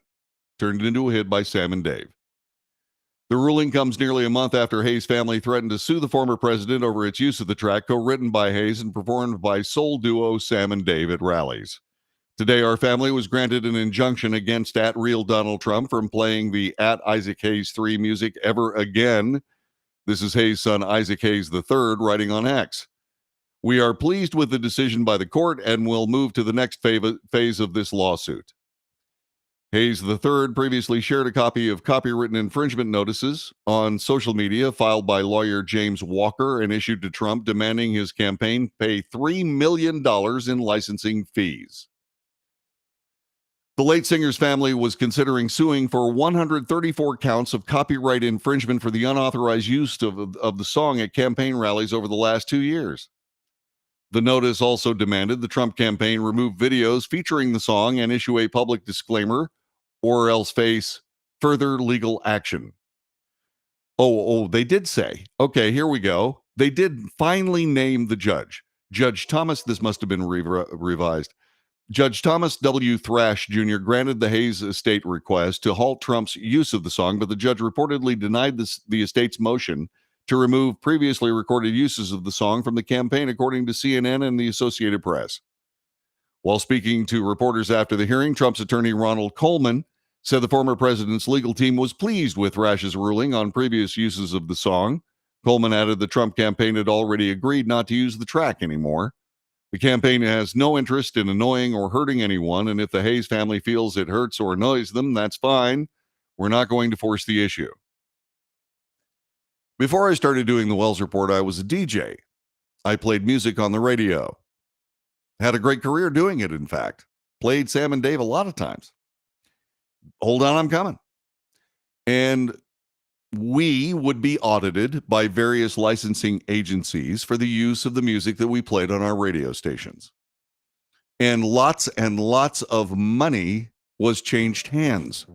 turned into a hit by Sam and Dave. The ruling comes nearly a month after Hayes' family threatened to sue the former president over its use of the track, co-written by Hayes and performed by soul duo Sam and Dave at rallies. Today, our family was granted an injunction against @Real Donald Trump from playing the @Isaac Hayes 3 music ever again. This is Hayes' son, Isaac Hayes III, writing on X. We are pleased with the decision by the court and will move to the next phase of this lawsuit. Hayes III previously shared a copy of copywritten infringement notices on social media filed by lawyer James Walker and issued to Trump, demanding his campaign pay $3 million in licensing fees. The late singer's family was considering suing for 134 counts of copyright infringement for the unauthorized use of the song at campaign rallies over the last 2 years. The notice also demanded the Trump campaign remove videos featuring the song and issue a public disclaimer or else face further legal action. Oh, they did say, okay, here we go. They did finally name the judge. Judge Thomas, this must have been revised. Judge Thomas W. Thrash Jr. granted the Hayes estate request to halt Trump's use of the song, but the judge reportedly denied the estate's motion to remove previously recorded uses of the song from the campaign, according to CNN and the Associated Press. While speaking to reporters after the hearing, Trump's attorney Ronald Coleman said the former president's legal team was pleased with Thrash's ruling on previous uses of the song. Coleman added the Trump campaign had already agreed not to use the track anymore. The campaign has no interest in annoying or hurting anyone, and if the Hayes family feels it hurts or annoys them, that's fine. We're not going to force the issue. Before I started doing the Wells Report, I was a DJ. I played music on the radio. Had a great career doing it, in fact. Played Sam and Dave a lot of times. Hold on, I'm coming. And we would be audited by various licensing agencies for the use of the music that we played on our radio stations. And lots of money was changed hands.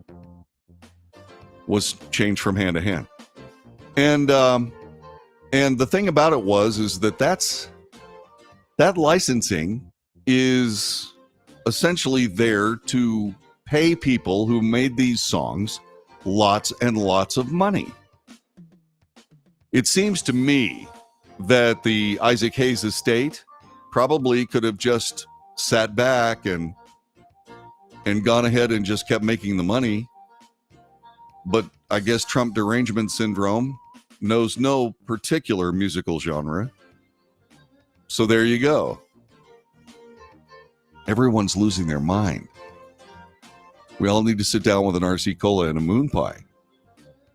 Was changed from hand to hand. And the thing about it is that licensing is essentially there to pay people who made these songs lots and lots of money. It seems to me that the Isaac Hayes estate probably could have just sat back and gone ahead and just kept making the money. But I guess Trump derangement syndrome knows no particular musical genre. So there you go. Everyone's losing their mind. We all need to sit down with an RC Cola and a moon pie.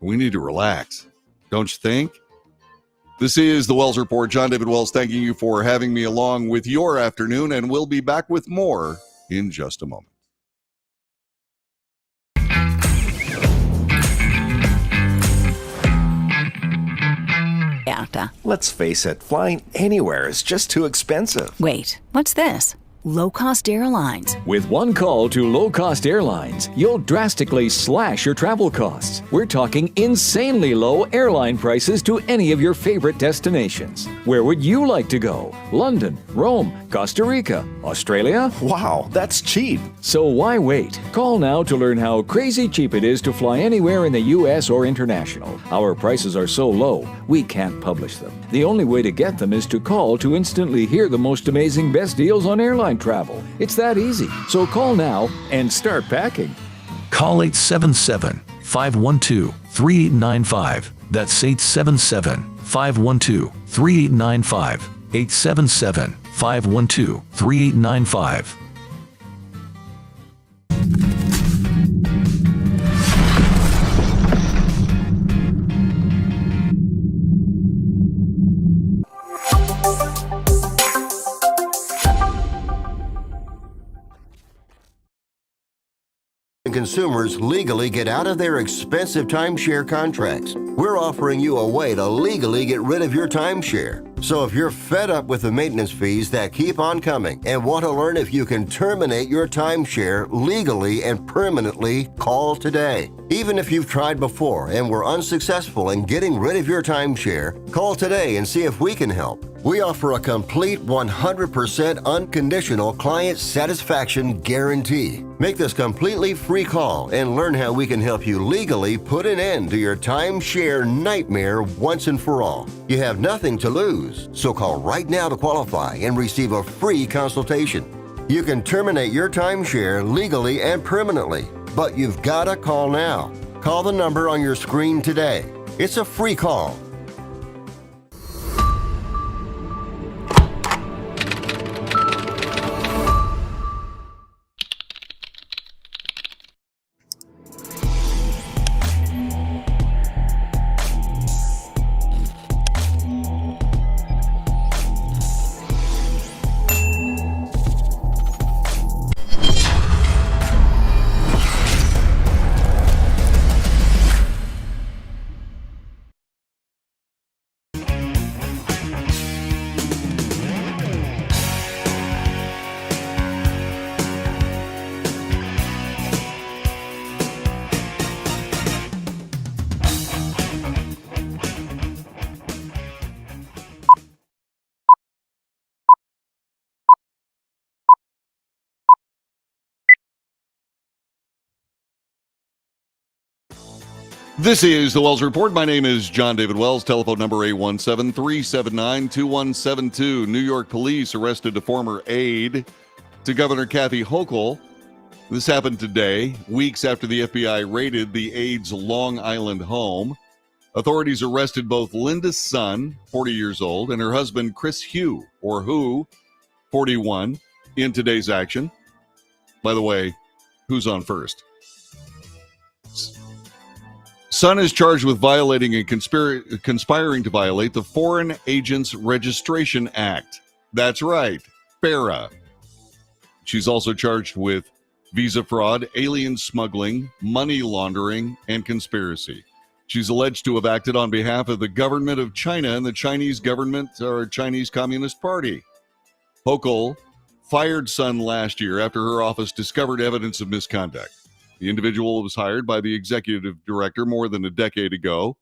We need to relax. Don't you think? This is the Wells Report. John David Wells thanking you for having me along with your afternoon, and we'll be back with more in just a moment. Let's face it, flying anywhere is just too expensive. Wait, what's this? low-cost airlines. With one call to Low Cost Airlines, you'll drastically slash your travel costs. We're talking insanely low airline prices to any of your favorite destinations. Where would you like to go? London, Rome, Costa Rica, Australia? Wow, that's cheap. So why wait? Call now to learn how crazy cheap it is to fly anywhere in the U.S. or international. Our prices are so low, we can't publish them. The only way to get them is to call to instantly hear the most amazing best deals on airline travel. It's that easy. So call now and start packing. Call 877-512-3895. That's 877-512-3895. 877-512-3895. Consumers legally get out of their expensive timeshare contracts. We're offering you a way to legally get rid of your timeshare. So if you're fed up with the maintenance fees that keep on coming and want to learn if you can terminate your timeshare legally and permanently, call today. Even if you've tried before and were unsuccessful in getting rid of your timeshare, call today and see if we can help. We offer a complete 100% unconditional client satisfaction guarantee. Make this completely free call and learn how we can help you legally put an end to your timeshare nightmare once and for all. You have nothing to lose, so call right now to qualify and receive a free consultation. You can terminate your timeshare legally and permanently, but you've got to call now. Call the number on your screen today. It's a free call. This is the Wells Report. My name is John David Wells. Telephone number 817-379-2172. New York police arrested a former aide to Governor Kathy Hochul. This happened today, weeks after the FBI raided the aide's Long Island home. Authorities arrested both Linda Sun, 40 years old, and her husband Chris Hugh, or Who, 41, in today's action. By the way, who's on first? Sun is charged with violating and conspiring to violate the Foreign Agents Registration Act. That's right, FARA. She's also charged with visa fraud, alien smuggling, money laundering, and conspiracy. She's alleged to have acted on behalf of the government of China and the Chinese government or Chinese Communist Party. Hochul fired Sun last year after her office discovered evidence of misconduct. The individual was hired by the executive director more than a decade ago.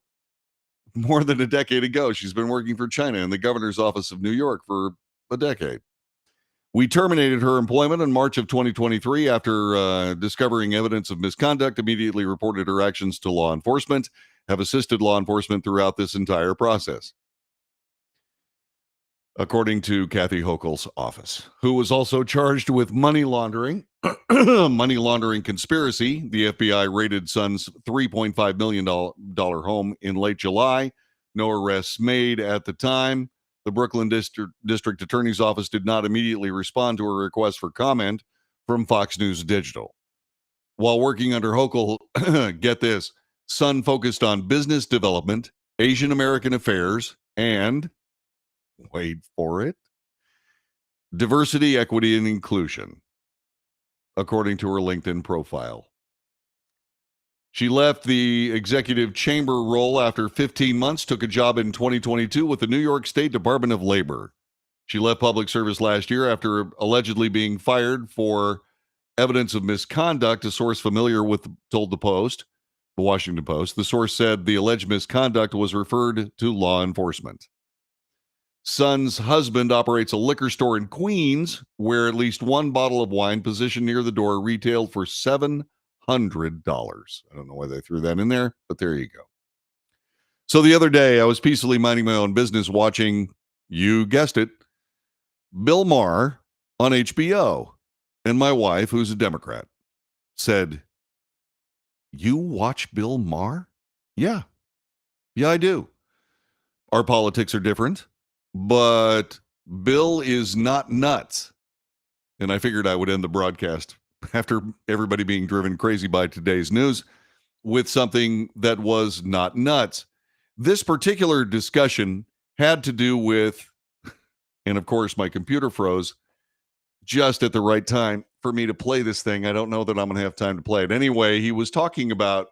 She's been working for China in the governor's office of New York for a decade. We terminated her employment in March of 2023 after discovering evidence of misconduct, immediately reported her actions to law enforcement, have assisted law enforcement throughout this entire process, according to Kathy Hochul's office, who was also charged with money laundering, conspiracy. The FBI raided Sun's $3.5 million home in late July. No arrests made at the time. The Brooklyn District Attorney's Office did not immediately respond to a request for comment from Fox News Digital. While working under Hochul, get this, Sun focused on business development, Asian American affairs, and, wait for it, diversity, equity, and inclusion, according to her LinkedIn profile. She left the executive chamber role after 15 months, took a job in 2022 with the New York State Department of Labor. She left public service last year after allegedly being fired for evidence of misconduct, a source familiar with told the Washington Post. The source said the alleged misconduct was referred to law enforcement. Son's husband operates a liquor store in Queens where at least one bottle of wine positioned near the door retailed for $700. I don't know why they threw that in there, but there you go. So the other day, I was peacefully minding my own business watching, you guessed it, Bill Maher on HBO. And my wife, who's a Democrat, said, "You watch Bill Maher?" Yeah, I do. Our politics are different, but Bill is not nuts. And I figured I would end the broadcast after everybody being driven crazy by today's news with something that was not nuts. This particular discussion had to do with, and of course my computer froze just at the right time for me to play this thing. I don't know that I'm going to have time to play it. Anyway, he was talking about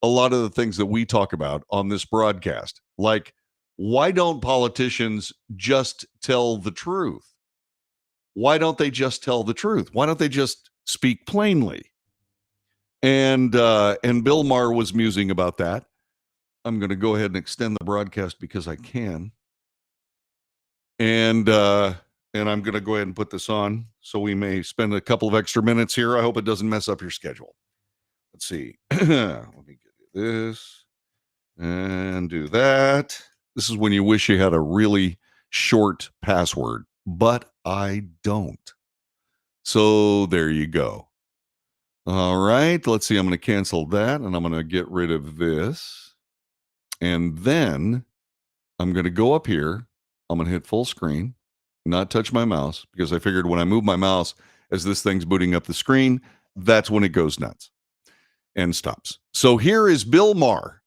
a lot of the things that we talk about on this broadcast. Like, why don't politicians just tell the truth? Why don't they just tell the truth? Why don't they just speak plainly? And Bill Maher was musing about that. I'm going to go ahead and extend the broadcast because I can. And I'm going to go ahead and put this on, so we may spend a couple of extra minutes here. I hope it doesn't mess up your schedule. Let's see. Let me get this and do that. This is when you wish you had a really short password, but I don't. So there you go. All right. Let's see. I'm going to cancel that, and I'm going to get rid of this. And then I'm going to go up here. I'm going to hit full screen. Not touch my mouse, because I figured when I move my mouse as this thing's booting up the screen, that's when it goes nuts and stops. So here is Bill Maher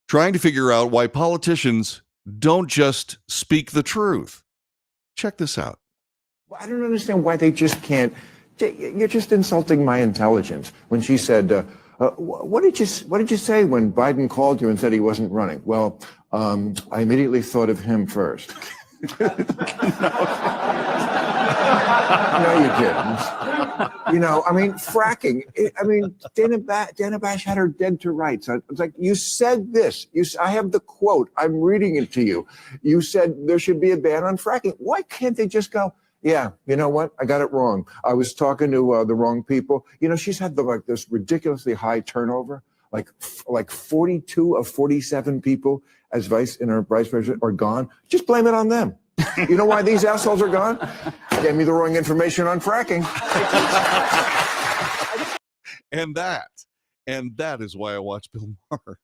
trying to figure out why politicians don't just speak the truth. Check this out. I don't understand why they just can't. You're just insulting my intelligence. When she said, what did you say when Biden called you and said he wasn't running? Well, I immediately thought of him first. No, you didn't. Fracking. Dana Bash had her dead to rights. It's like, you said this. I have the quote. I'm reading it to you. You said there should be a ban on fracking. Why can't they just go, yeah, you know what? I got it wrong. I was talking to the wrong people. She's had this ridiculously high turnover. Like 42 of 47 people as vice president are gone. Just blame it on them. You know why these assholes are gone? Gave me the wrong information on fracking. And that is why I watch Bill Maher.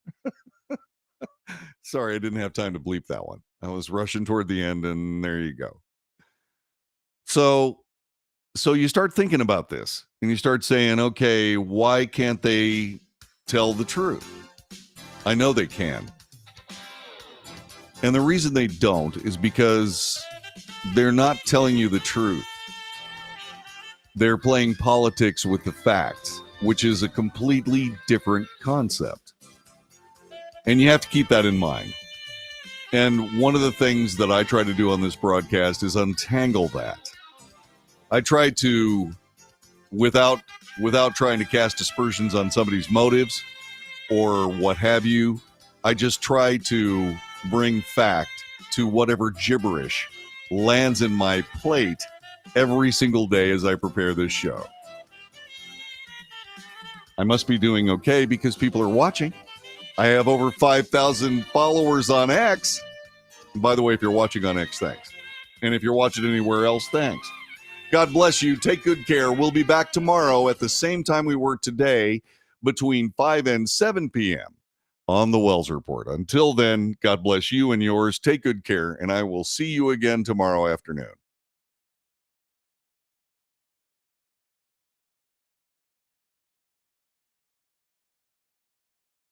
Sorry, I didn't have time to bleep that one. I was rushing toward the end, and there you go. So you start thinking about this, and you start saying, okay, why can't they tell the truth? I know they can. And the reason they don't is because they're not telling you the truth. They're playing politics with the facts, which is a completely different concept. And you have to keep that in mind. And one of the things that I try to do on this broadcast is untangle that. I try to, without trying to cast aspersions on somebody's motives or what have you, I just try to bring fact to whatever gibberish lands in my plate every single day as I prepare this show. I must be doing okay because people are watching. I have over 5,000 followers on X. And by the way, if you're watching on X, thanks. And if you're watching anywhere else, thanks. God bless you. Take good care. We'll be back tomorrow at the same time we were today, between 5 and 7 p.m. on the Wells Report. Until then, God bless you and yours. Take good care, and I will see you again tomorrow afternoon.